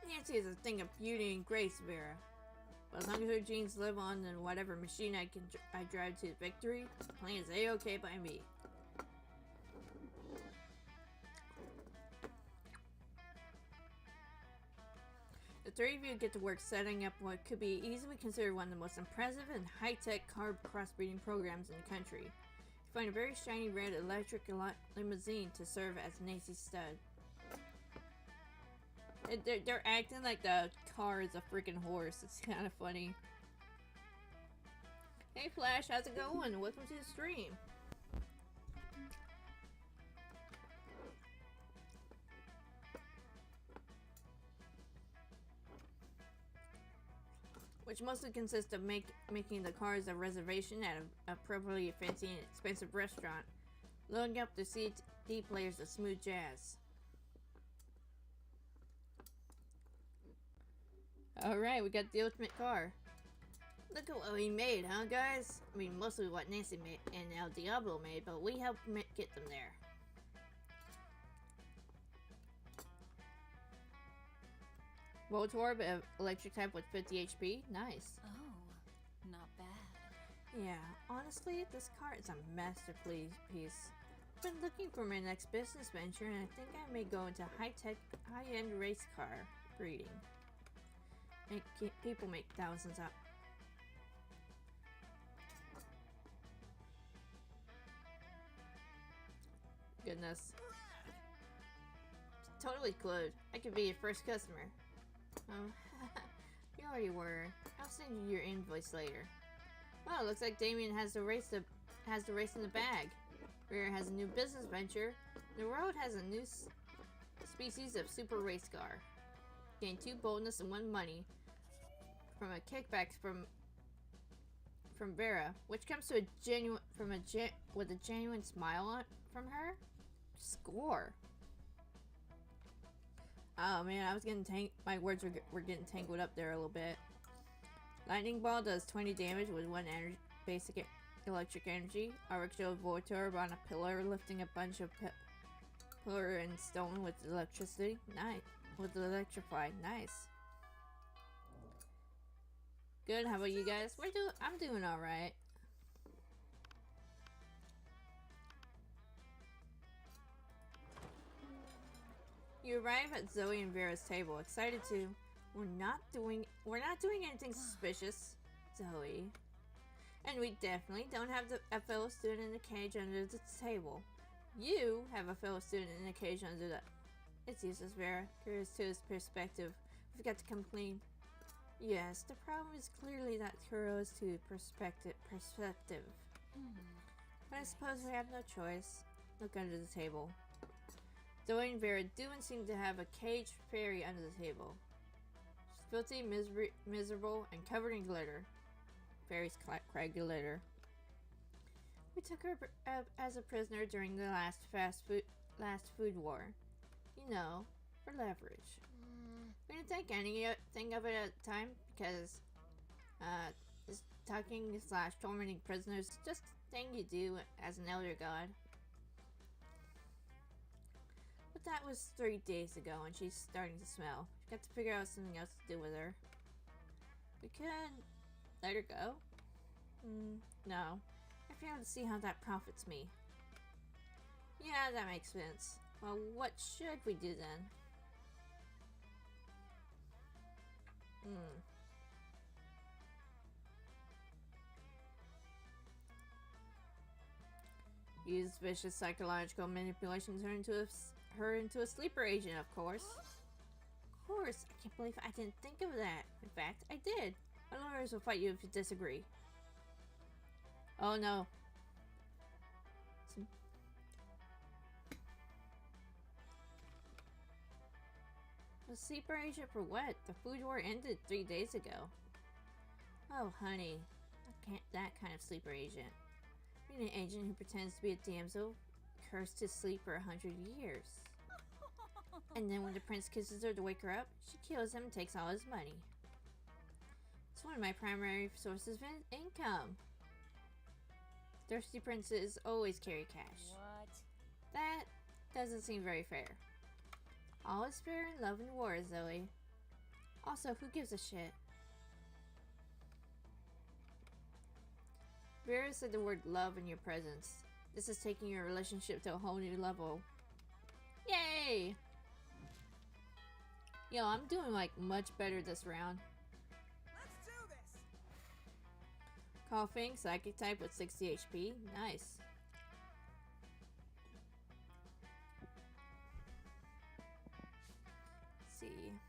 Nancy is a thing of beauty and grace, Vera. But as long as her genes live on in whatever machine I drive to victory, the plan is A-okay by me. The three of you get to work setting up what could be easily considered one of the most impressive and high-tech car crossbreeding programs in the country. You find a very shiny red electric limousine to serve as Nancy's stud. They're acting like the car is a freaking horse. It's kind of funny. Hey Flash, how's it going? Welcome to the stream. Which mostly consists of making the cars a reservation at a appropriately fancy and expensive restaurant, loading up the CD players of smooth jazz. Alright, we got the ultimate car. Look at what we made, huh guys? I mean, mostly what Nancy made and El Diablo made, but we helped get them there. Voltorb, electric type with 50 HP. Nice. Oh, not bad. Yeah, honestly, this car is a masterpiece. I've been looking for my next business venture, and I think I may go into high-tech, high-end race car breeding. People make thousands up. Goodness. Totally clued. I could be your first customer. Oh, you already were. I'll send you your invoice later. Well, looks like Damien has the race in the bag. Rear has a new business venture. The road has a new species of super race car. Gain 2 boldness and 1 money from a kickback from Vera, which comes to with a genuine smile from her. Score. Oh man, I was getting my words were getting tangled up there a little bit. Lightning Ball does 20 damage with 1 basic electric energy. Auric shows Voltorb on a pillar, lifting a bunch of pillar and stone with electricity. Nice. With electrify. Nice. Good. How about you guys? I'm doing all right. You arrive at Zoe and Vera's table, excited to. We're not doing anything suspicious, Zoe. And we definitely don't have a fellow student in a cage under the table. You have a fellow student in a cage under the. It's useless, Vera. Curious to his perspective. We've got to come clean. Yes, the problem is clearly that Kuro is too perspective. But I suppose we have no choice. Look under the table. Zoe and Vera do and seem to have a caged fairy under the table. She's filthy, miserable, and covered in glitter. Fairies cry glitter. We took her as a prisoner during the last food war. You know, for leverage. We didn't think anything of it at the time because talking / tormenting prisoners is just a thing you do as an elder god. But that was 3 days ago and she's starting to smell. We got to figure out something else to do with her. We could let her go? No. I fail to see how that profits me. Yeah, that makes sense. Well, what should we do then? Use vicious psychological manipulation to turn her into a sleeper agent, of course. Of course, I can't believe I didn't think of that. In fact, I did. My lawyers will fight you if you disagree. Oh no. A sleeper agent for what? The food war ended 3 days ago. Oh, honey. That kind of sleeper agent. Being an agent who pretends to be a damsel, cursed to sleep for 100 years. And then when the prince kisses her to wake her up, she kills him and takes all his money. It's one of my primary sources of income. Thirsty princes always carry cash. What? That doesn't seem very fair. All is fair in love and war, Zoe. Also, who gives a shit? Vera said the word love in your presence. This is taking your relationship to a whole new level. Yay! Yo, I'm doing like much better this round. Let's do this. Coughing, psychic type with 60 HP. Nice. Let's see.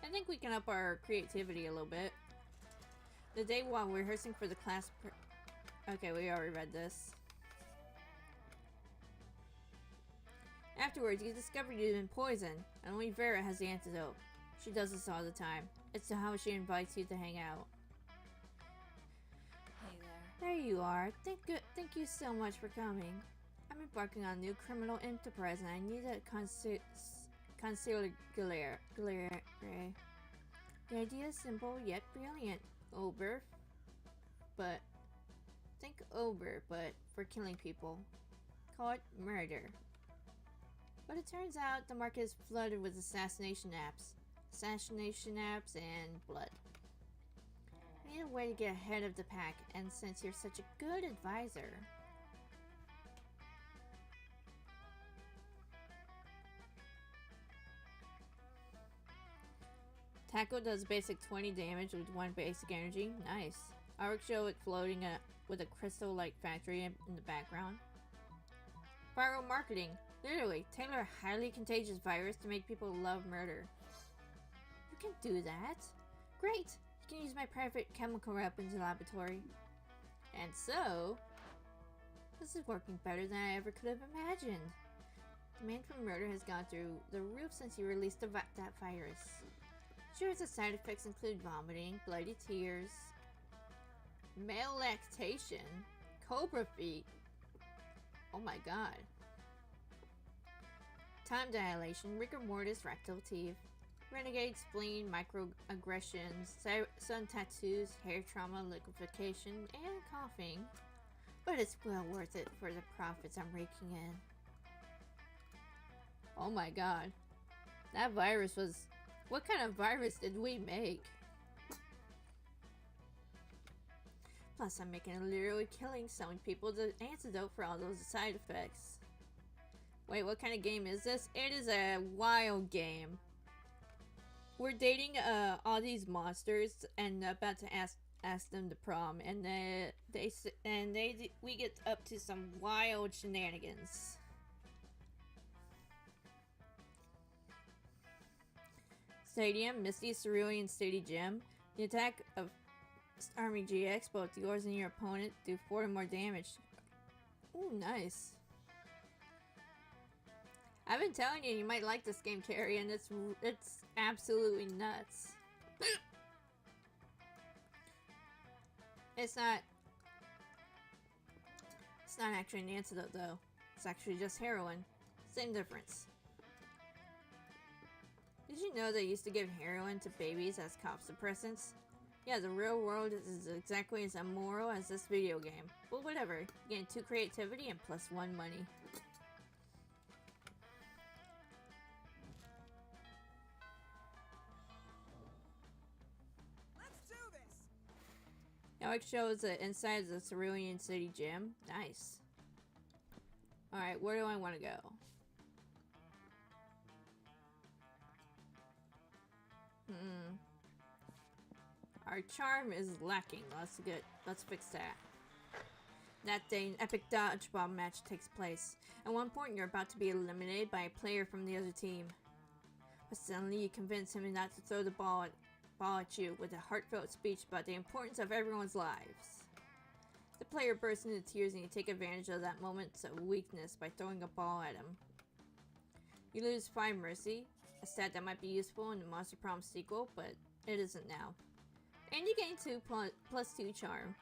I think we can up our creativity a little bit. The day while rehearsing for the class. Okay, we already read this. Afterwards, you discover you've been poisoned, and only Vera has the antidote. She does this all the time. It's how she invites you to hang out. Hey there. There you are. Thank you so much for coming. I'm embarking on a new criminal enterprise, and I need a concealer glare. The idea is simple yet brilliant. Ober, but for killing people. Call it murder. But it turns out the market is flooded with assassination apps and blood. I need a way to get ahead of the pack, and since you're such a good advisor. Taco does basic 20 damage with 1 basic energy. Nice. Arc show it floating with a crystal-like factory in the background. Viral marketing. Literally, tailor a highly contagious virus to make people love murder. You can do that. Great. You can use my private chemical weapons laboratory. And so, this is working better than I ever could have imagined. Demand for murder has gone through the roof since you released that virus. Sure, the side effects include vomiting, bloody tears, male lactation, cobra feet. Oh my god. Time dilation, rigor mortis, rectal teeth, renegade spleen, microaggressions, sun tattoos, hair trauma, liquefaction, and coughing. But it's well worth it for the profits I'm raking in. Oh my god. That virus was... What kind of virus did we make? Plus, I'm making a literally killing some people the antidote for all those side effects. Wait, what kind of game is this? It is a wild game. We're dating all these monsters and about to ask them to prom, and we get up to some wild shenanigans. Stadium, Misty, Cerulean City Gym. The attack of Army GX, both yours and your opponent, do 4 more damage. Ooh, nice. I've been telling you, you might like this game, Carrie, and it's absolutely nuts. It's not actually an antidote, though. It's actually just heroin. Same difference. Did you know they used to give heroin to babies as cough suppressants? Yeah, the real world is exactly as immoral as this video game. But whatever, you gain 2 creativity and plus 1 money. Let's do this. Now it shows the inside of the Cerulean City Gym. Nice. Alright, where do I want to go? Our charm is lacking. Let's fix that. That day, an epic dodgeball match takes place. At one point, you're about to be eliminated by a player from the other team. But suddenly, you convince him not to throw the ball at you with a heartfelt speech about the importance of everyone's lives. The player bursts into tears and you take advantage of that moment's weakness by throwing a ball at him. You lose 5 mercy, a stat that might be useful in the Monster Prom sequel, but it isn't now. And you gain 2 plus 2 charm.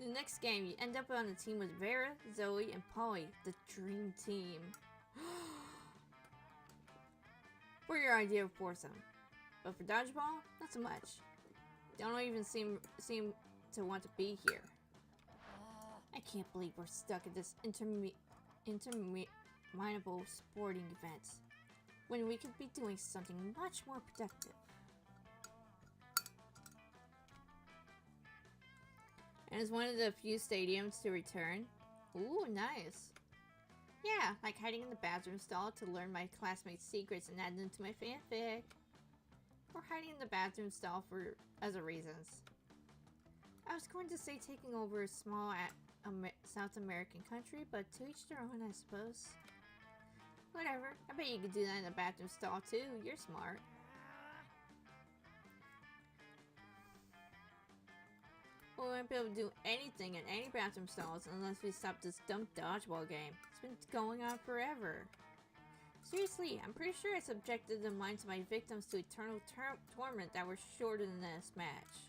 In the next game, you end up on a team with Vera, Zoe, and Polly, the dream team. For your idea of foursome. But for dodgeball, not so much. Don't even seem to want to be here. I can't believe we're stuck at this interminable sporting event when we could be doing something much more productive. And it's one of the few stadiums to return. Ooh, nice. Yeah, like hiding in the bathroom stall to learn my classmates' secrets and add them to my fanfic. Or hiding in the bathroom stall for other reasons. I was going to say taking over a small South American country, but to each their own, I suppose. Whatever, I bet you could do that in the bathroom stall too. You're smart. We won't be able to do anything in any bathroom stalls unless we stop this dumb dodgeball game. It's been going on forever. Seriously, I'm pretty sure I subjected the minds of my victims to eternal torment that were shorter than this match.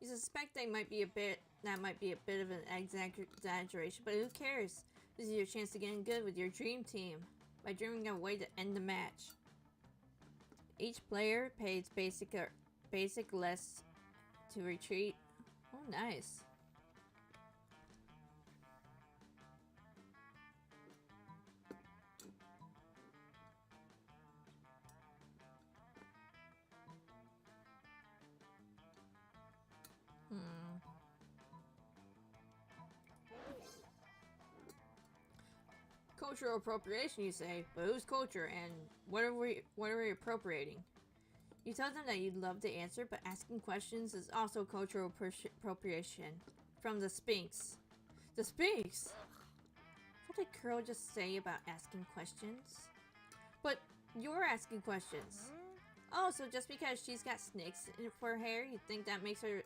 You suspect that might be a bit of an exaggeration, but who cares? This is your chance to get in good with your dream team by dreaming of a way to end the match. Each player pays basic less to retreat. Oh, nice. Cultural appropriation, you say, but whose culture and what are we appropriating? You tell them that you'd love to answer, but asking questions is also cultural appropriation. From the Sphinx. The Sphinx? What did Kuro just say about asking questions? But you're asking questions. Oh, so just because she's got snakes for her hair, you think that makes her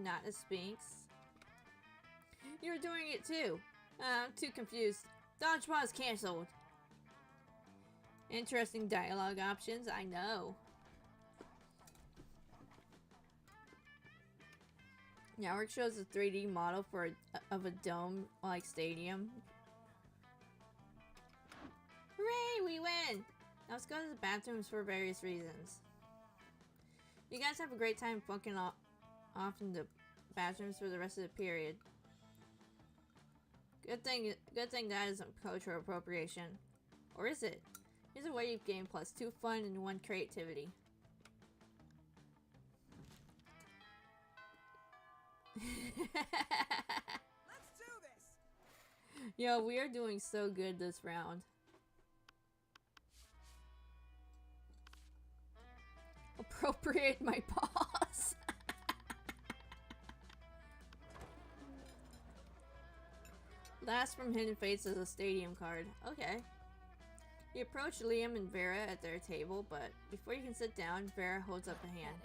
not a Sphinx? You're doing it too. I'm too confused. Dodgeball is cancelled. Interesting dialogue options, I know. Network shows a 3D model of a dome-like stadium. Hooray, we win! Now let's go to the bathrooms for various reasons. You guys have a great time fucking off in the bathrooms for the rest of the period. Good thing that isn't cultural appropriation. Or is it? Here's a wave game plus 2 fun and 1 creativity. Let's do this! Yo, we are doing so good this round. Appropriate my paws. Last from Hidden Fates is a stadium card. Okay. You approach Liam and Vera at their table, but before you can sit down, Vera holds up a hand.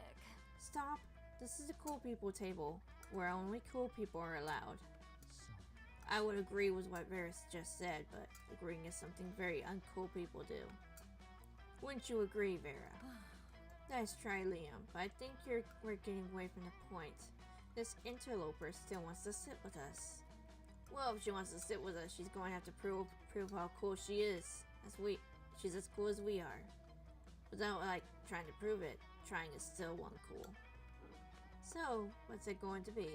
Stop. This is a cool people table, where only cool people are allowed. I would agree with what Vera just said, but agreeing is something very uncool people do. Wouldn't you agree, Vera? Nice try, Liam, but I think we're getting away from the point. This interloper still wants to sit with us. Well, if she wants to sit with us, she's going to have to prove how cool she is. She's as cool as we are. Without, like, trying to prove it, trying is still uncool. So, what's it going to be?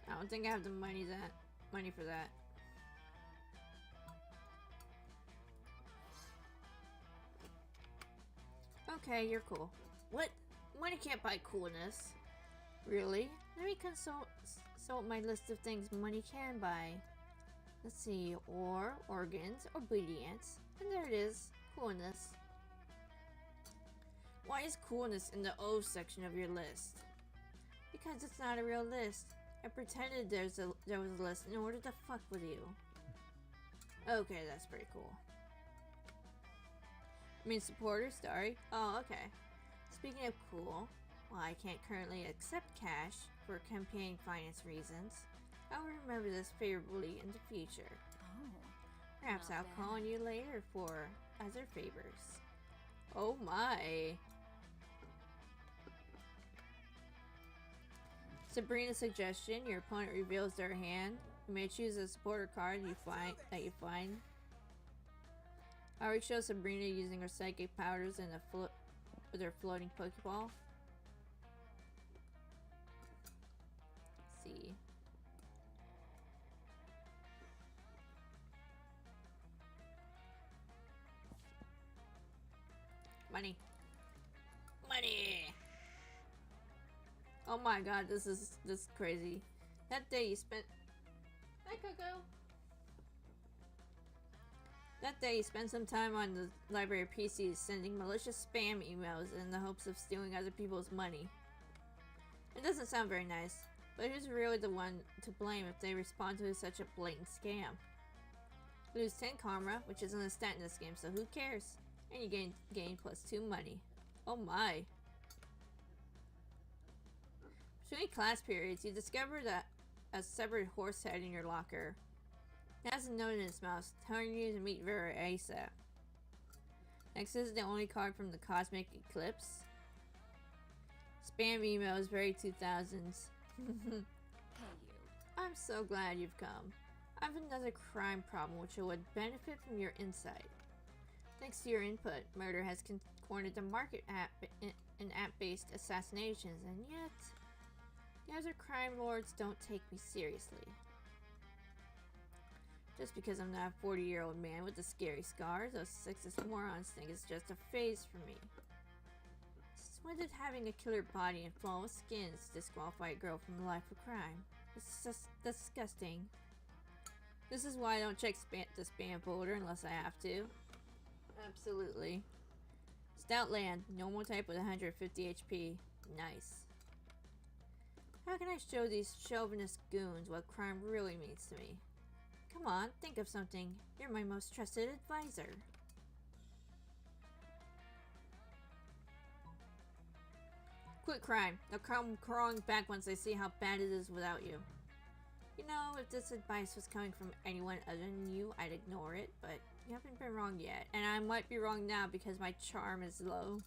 I don't think I have the money for that. Okay, you're cool. What? Money can't buy coolness. Really? Let me consult my list of things money can buy. Let's see, ore, organs, obedience, and there it is, coolness. Why is coolness in the O section of your list? Because it's not a real list. I pretended there was a list in order to fuck with you. Okay, that's pretty cool. I mean supporters, sorry. Oh, okay. Speaking of cool, while I can't currently accept cash for campaign finance reasons, I'll remember this favorably in the future. Oh. Perhaps Not I'll bad. call on you later for other favors. Oh my. Sabrina's suggestion, your opponent reveals their hand. You may choose a supporter card you find. Alright, show Sabrina using her psychic powers and with her floating Pokeball. Let's see. Money. Money! Oh my god, this is crazy. That day you spent... Hi, Coco! That day you spent some time on the library PCs sending malicious spam emails in the hopes of stealing other people's money. It doesn't sound very nice, but who's really the one to blame if they respond to such a blatant scam? Lose 10 karma, which isn't a stat in this game, so who cares? And you gain plus 2 money. Oh my. Between class periods, you discover that a severed horse head in your locker. It has a note in its mouth telling you to meet Vera ASAP. Next is the only card from the Cosmic Eclipse. Spam emails, very 2000s. Hey, you. I'm so glad you've come. I have another crime problem which would benefit from your insight. Thanks to your input, murder has cornered the market in app-based assassinations, and yet the other crime lords don't take me seriously. Just because I'm not a 40-year-old man with a scary scar, those sexist morons think it's just a phase for me. When did having a killer body and flawless skin disqualify a girl from the life of crime? It's just disgusting. This is why I don't check the spam folder unless I have to. Absolutely. Stout land, normal type with 150 HP. Nice. How can I show these chauvinist goons what crime really means to me? Come on, think of something. You're my most trusted advisor. Quit crime. They'll come crawling back once they see how bad it is without you. You know, if this advice was coming from anyone other than you, I'd ignore it, but you haven't been wrong yet. And I might be wrong now because my charm is low.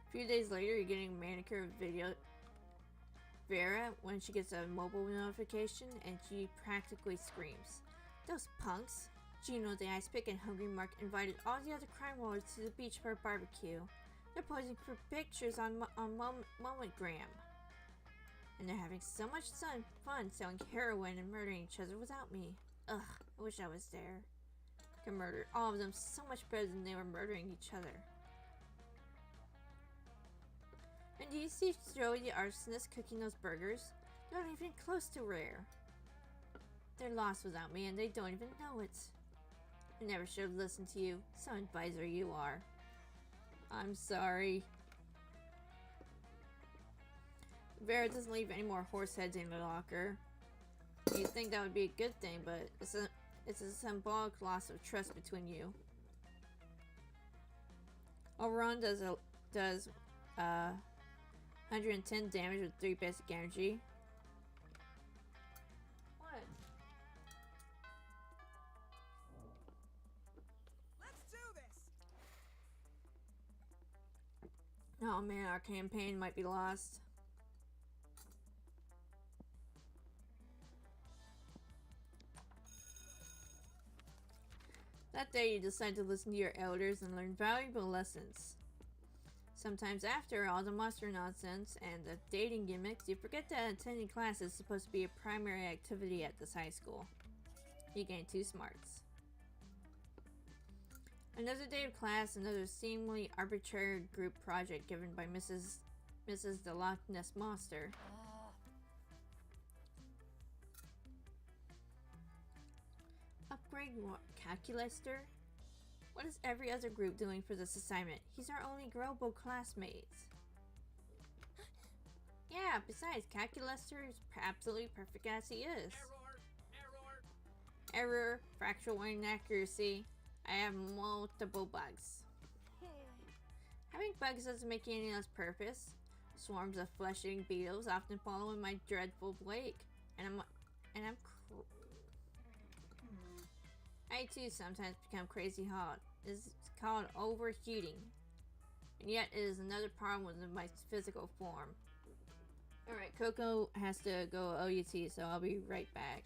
A few days later, you're getting a manicure video Vera when she gets a mobile notification and she practically screams. Those punks! Gino the Ice Pick and Hungry Mark invited all the other crime lords to the beach for a barbecue. They're posing for pictures on Momentgram. And they're having so much fun selling heroin and murdering each other without me. Ugh, I wish I was there. I could murder all of them so much better than they were murdering each other. And do you see Joey the arsonist cooking those burgers? They're not even close to rare. They're lost without me and they don't even know it. I never should have listened to you. Some advisor you are. I'm sorry. Vera doesn't leave any more horse heads in the locker. You'd think that would be a good thing, but it's a symbolic loss of trust between you. Oberon does 110 damage with 3 basic energy. What? Let's do this. Oh man, our campaign might be lost. That day you decide to listen to your elders and learn valuable lessons. Sometimes after all the monster nonsense and the dating gimmicks, you forget that attending class is supposed to be a primary activity at this high school. You gain 2 smarts. Another day of class, another seemingly arbitrary group project given by Mrs. the Loch Ness Monster. Upgrade calculator? What is every other group doing for this assignment? He's our only global classmate. Yeah, besides, calculator is absolutely perfect as he is. Error, factual inaccuracy. I have multiple bugs. Having bugs doesn't make any less purpose. Swarms of flesh-eating beetles often follow in my dreadful wake, I too sometimes become crazy hot. It's called overheating, and yet it is another problem with my physical form. Alright, Coco has to go OUT, so I'll be right back.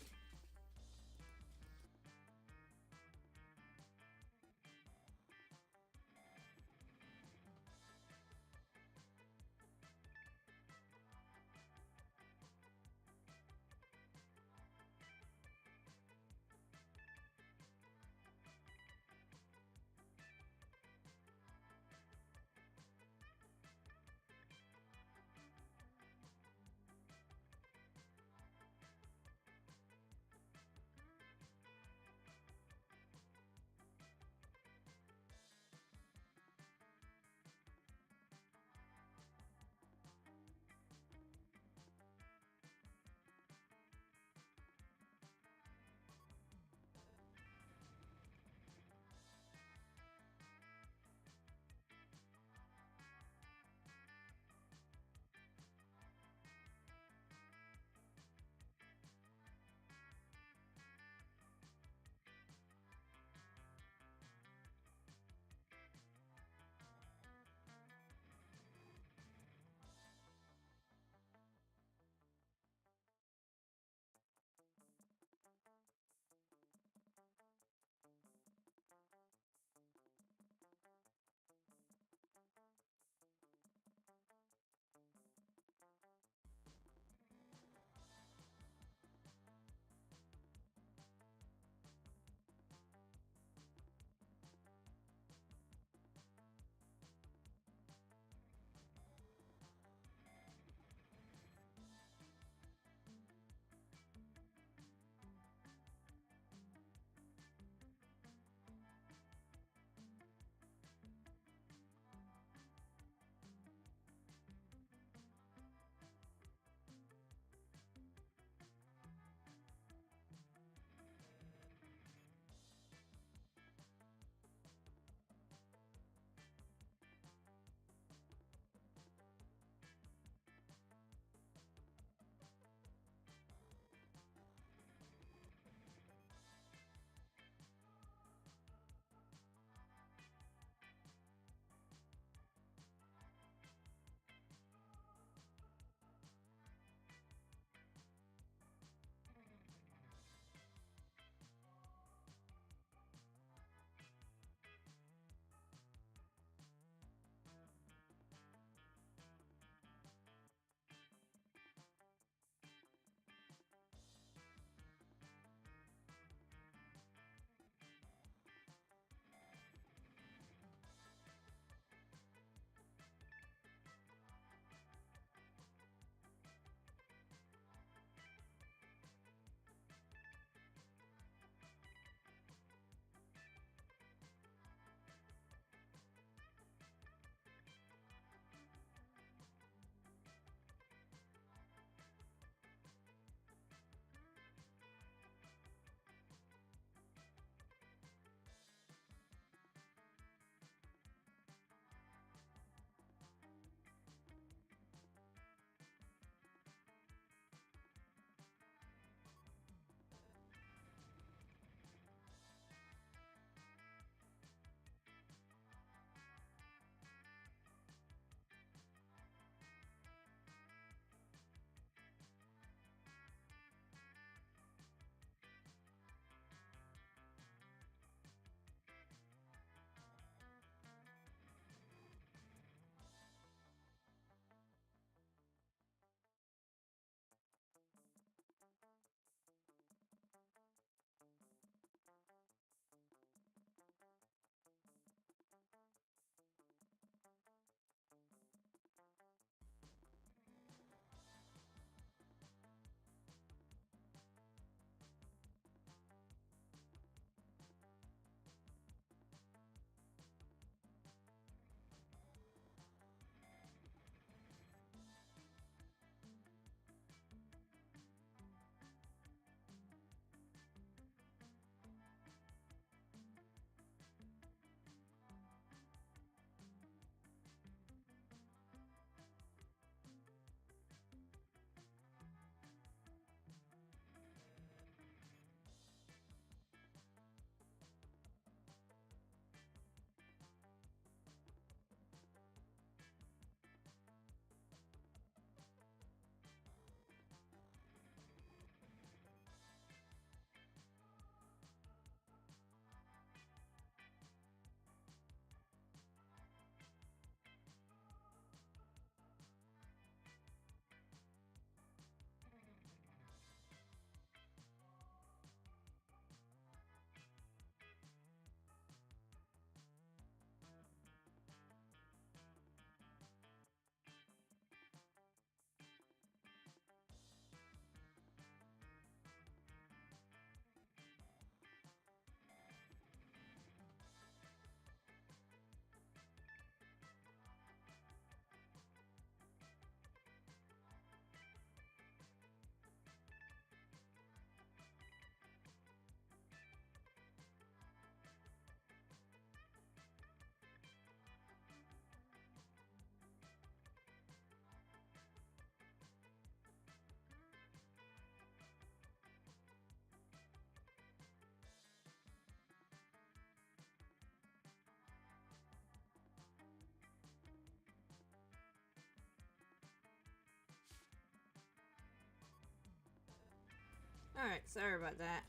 Alright, sorry about that.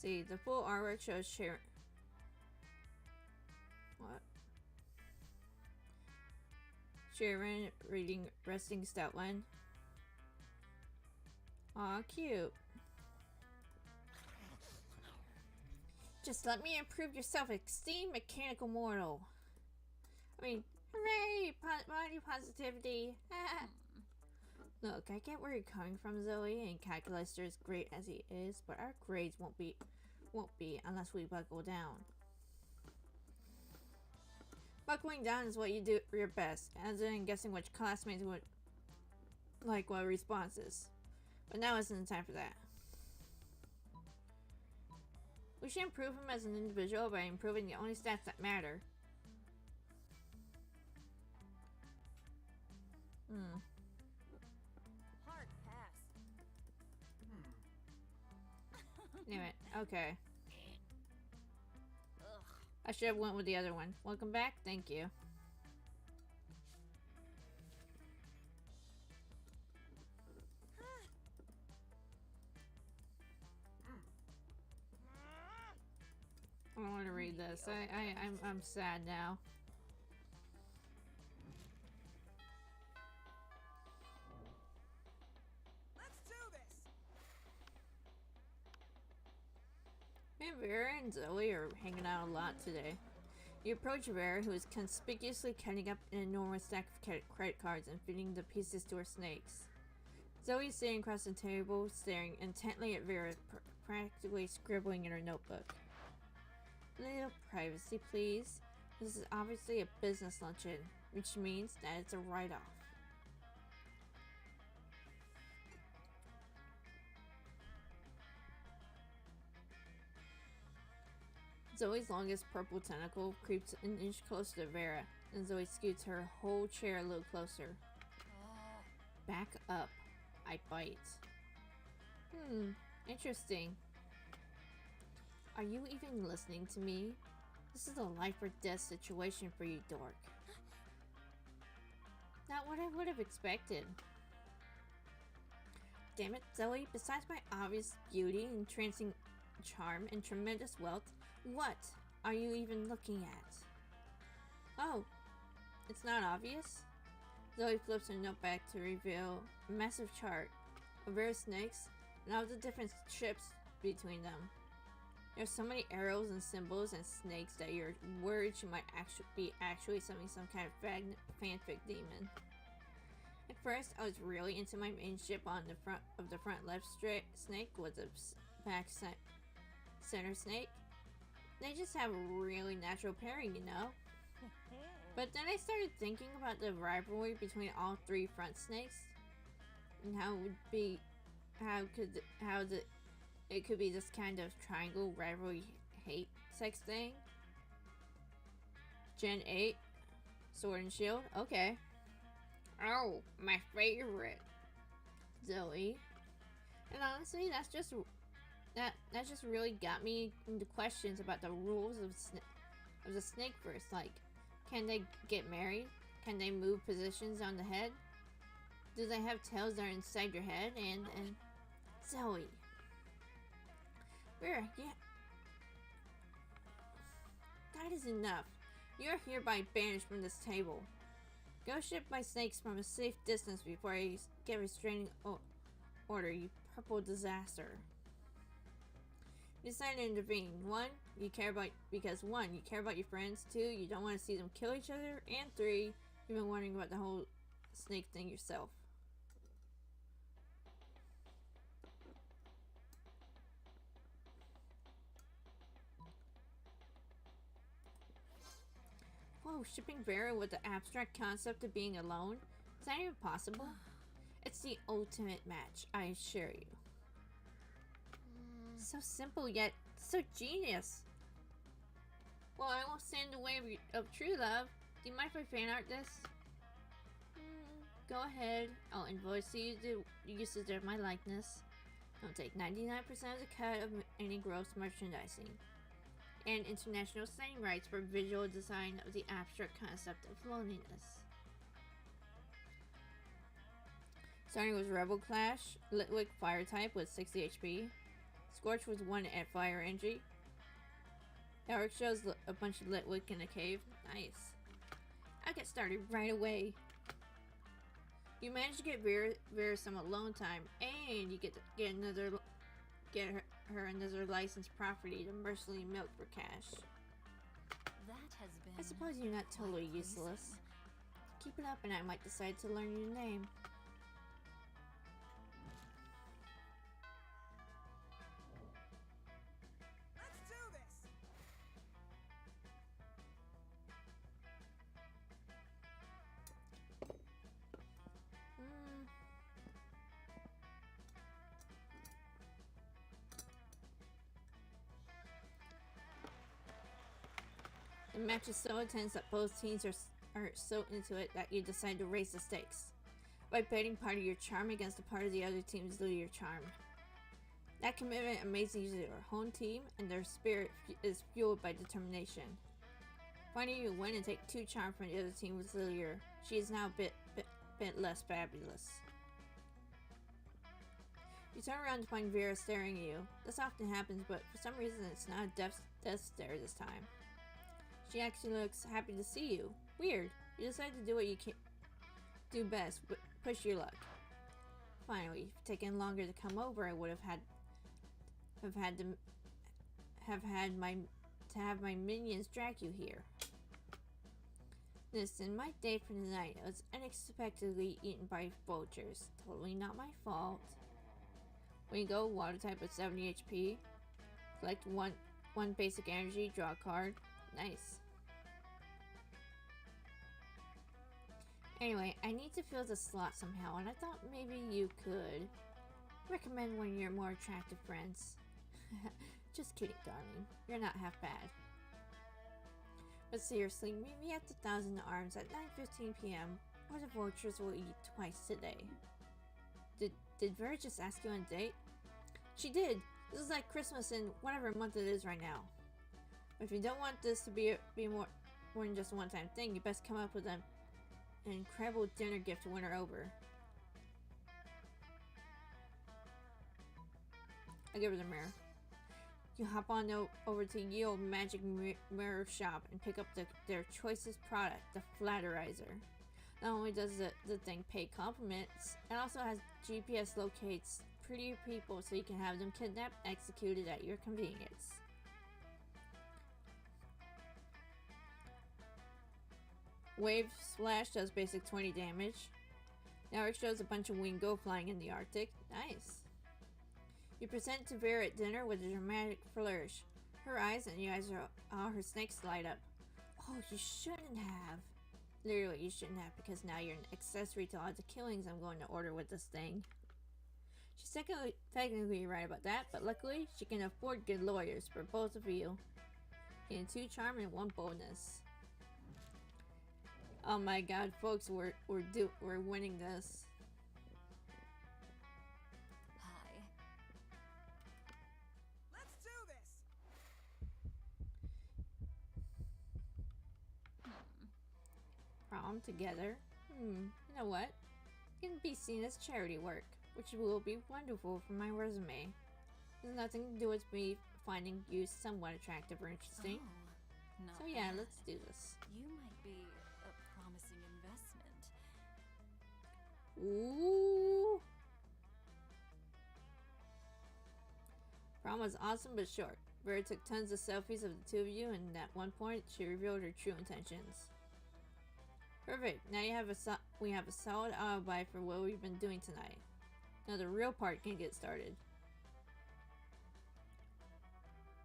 See, the full artwork shows Sharon. What? Sharon reading Resting Stoutland. Aw, cute. Just let me improve your self-esteem, mechanical mortal. I mean, hooray! Body positivity. Look, I get where you're coming from, Zoe, and calculus are as great as he is, but our grades won't be unless we buckle down. Buckling down is what you do your best, as in guessing which classmates would like what responses. But now isn't the time for that. We should improve him as an individual by improving the only stats that matter. Hard pass. Damn it. Okay. Ugh. I should have went with the other one. Welcome back. Thank you. I don't want to read this. I'm sad now. Let's do this. Me and Vera and Zoe are hanging out a lot today. You approach Vera, who is conspicuously cutting up an enormous stack of credit cards and fitting the pieces to her snakes. Zoe is sitting across the table, staring intently at Vera, practically scribbling in her notebook. Little privacy, please. This is obviously a business luncheon, which means that it's a write-off. Zoe's longest purple tentacle creeps an inch closer to Vera, and Zoe scoots her whole chair a little closer. Back up. I bite. Interesting. Are you even listening to me? This is a life or death situation for you, dork. Not what I would have expected. Damn it, Zoe, besides my obvious beauty, entrancing charm, and tremendous wealth, what are you even looking at? Oh, it's not obvious? Zoe flips her note back to reveal a massive chart of various snakes and all the different ships between them. There's so many arrows and symbols and snakes that you're worried she might actually summoning some kind of fanfic demon. At first, I was really into my main ship on the front left snake was a back center snake. They just have a really natural pairing, you know? But then I started thinking about the rivalry between all three front snakes and how it could be this kind of triangle rivalry hate sex thing. Gen 8, Sword and Shield, okay. Oh, my favorite. Zoe. And honestly, that just really got me into questions about the rules of the Snakeverse. Like, can they get married? Can they move positions on the head? Do they have tails that are inside your head? And Zoe. Vera, yeah. That is enough. You're hereby banished from this table. Go ship my snakes from a safe distance before I get restraining order, you purple disaster. You decide to intervene. Because one, you care about your friends. Two, you don't want to see them kill each other. And three, you've been wondering about the whole snake thing yourself. Whoa, shipping Vera with the abstract concept of being alone? Is that even possible? It's the ultimate match, I assure you. So simple, yet so genius. Well, I won't stand in the way of true love. Do you mind if I fan art this? Go ahead. I'll invoice you the usage of my likeness. I'll take 99% of the cut of any gross merchandising. And international signing rights for visual design of the abstract concept of loneliness. Starting with Rebel Clash, Litwick Fire type with 60 HP, Scorch with 1 at Fire Energy. Eric shows a bunch of Litwick in a cave. Nice. I'll get started right away. You manage to get Vera some alone time, and you get her another licensed property to mercilessly milk for cash. That has been. I suppose you're not totally useless. Keep it up, and I might decide to learn your name. Let's do this. The match is so intense that both teams are so into it that you decide to raise the stakes by betting part of your charm against a part of the other team's lunar charm. That commitment amazes your home team, and their spirit is fueled by determination. Finally, you win and take 2 charm from the other team with Lilia. She is now a bit less fabulous. You turn around to find Vera staring at you. This often happens, but for some reason it's not a death stare this time. She actually looks happy to see you. Weird. You decide to do what you can do best, but push your luck. Finally, if it taken longer to come over, I would have my minions drag you here. Listen, my date for the night was unexpectedly eaten by vultures. Totally not my fault. When you go water type with 70 HP, collect one basic energy, draw a card. Nice. Anyway, I need to fill the slot somehow, and I thought maybe you could recommend one of your more attractive friends. Just kidding, darling. You're not half bad. But seriously, meet me at the Thousand Arms at 9:15 p.m. or the vultures will eat twice today. Did Vera just ask you on a date? She did! This is like Christmas in whatever month it is right now. If you don't want this to be more than just a one-time thing, you best come up with an incredible dinner gift to win her over. I give her the mirror. You hop on over to Ye Olde Magic Mirror Shop and pick up their choicest product, the Flatterizer. Not only does the thing pay compliments, it also has GPS locates prettier people so you can have them kidnapped and executed at your convenience. Wave Splash does basic 20 damage. Now it shows a bunch of Wingo flying in the Arctic. Nice. You present to Vera at dinner with a dramatic flourish. Her eyes and the eyes of all her snakes light up. Oh, you shouldn't have. Literally, you shouldn't have, because now you're an accessory to all the killings I'm going to order with this thing. She's technically right about that, but luckily she can afford good lawyers for both of you. Getting 2 charm and 1 bonus. Oh my god, folks, we're winning this. Hi. Let's do this. Prom together. You know what? It can be seen as charity work, which will be wonderful for my resume. There's nothing to do with me finding you somewhat attractive or interesting. Oh, not So yeah, bad. let's do this. You might be a promising investment. Ooh. Prom was awesome but short. Vera took tons of selfies of the 2 of you, and at one point she revealed her true intentions. Perfect. Now we have a solid alibi for what we've been doing tonight. Now the real part can get started.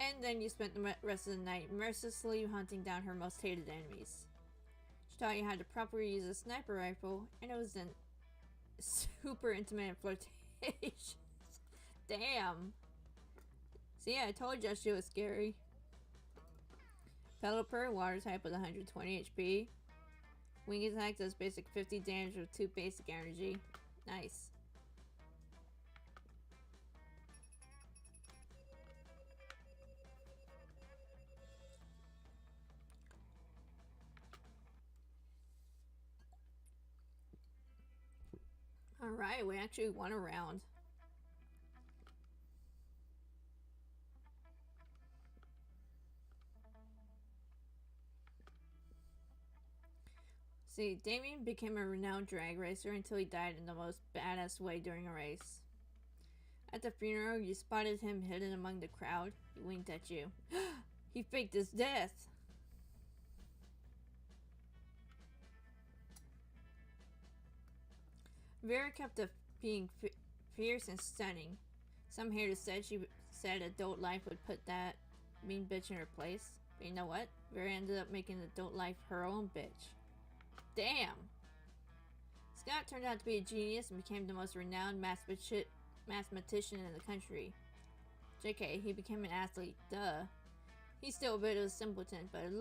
And then you spent the rest of the night mercilessly hunting down her most hated enemies. She taught you how to properly use a sniper rifle, and it was an super intimate flirtation. Damn. See, I told you she was scary. Pelipper, water type with 120 HP. Wing attack does basic 50 damage with 2 basic energy. Nice. Alright, we actually won a round. See, Damien became a renowned drag racer until he died in the most badass way during a race. At the funeral, you spotted him hidden among the crowd. He winked at you. He faked his death! Vera kept being fierce and stunning. Some haters said she said adult life would put that mean bitch in her place. But you know what? Vera ended up making adult life her own bitch. Damn! Scott turned out to be a genius and became the most renowned mathematician in the country. JK, he became an athlete. Duh. He's still a bit of a simpleton, but as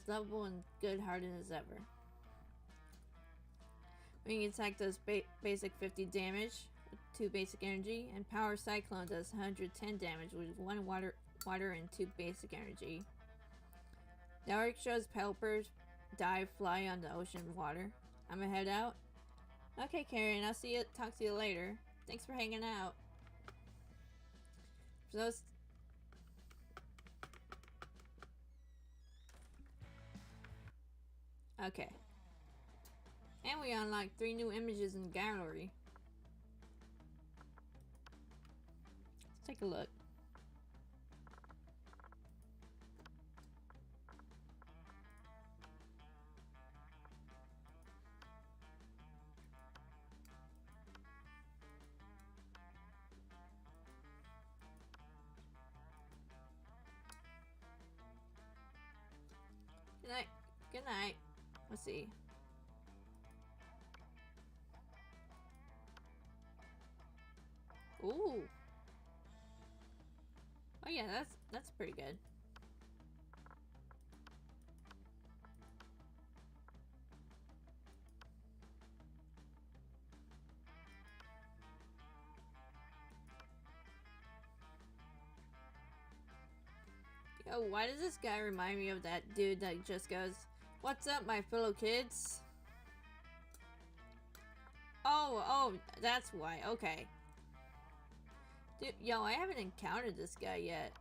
lovable and good-hearted as ever. Wing attack does basic 50 damage with 2 basic energy, and Power Cyclone does 110 damage with 1 water and 2 basic energy. Derek shows Pelpers dive fly on the ocean water. I'ma head out. Okay, Karen, I'll talk to you later. Thanks for hanging out. For those okay. And we unlocked 3 new images in the gallery. Let's take a look. Good night. Good night. Let's see. Ooh. Oh yeah, that's pretty good. Yo, why does this guy remind me of that dude that just goes, "What's up, my fellow kids?" Oh, that's why. Okay. Dude, yo, I haven't encountered this guy yet.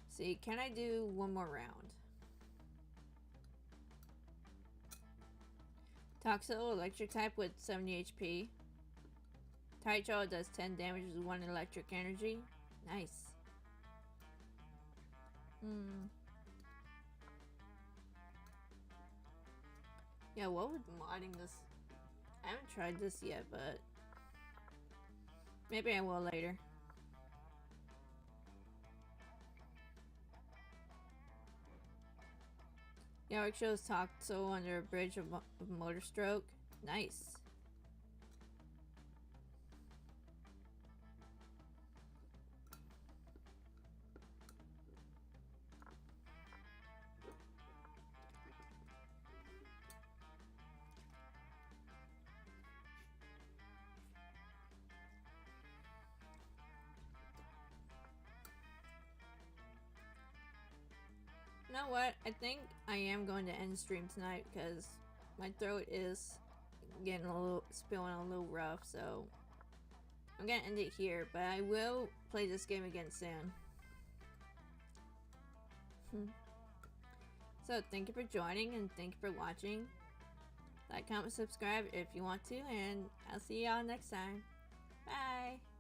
See, can I do one more round? Toxo, electric type with 70 HP. Taicho does 10 damage with 1 electric energy. Nice. Yeah, what would modding this... I haven't tried this yet, but... maybe I will later. Yorick shows Toxo under a bridge of motor stroke. Nice. You know what? I think I am going to end stream tonight because my throat is getting spilling a little rough, so I'm gonna end it here, but I will play this game again soon. So thank you for joining and thank you for watching. Like, comment, subscribe if you want to, and I'll see y'all next time. Bye!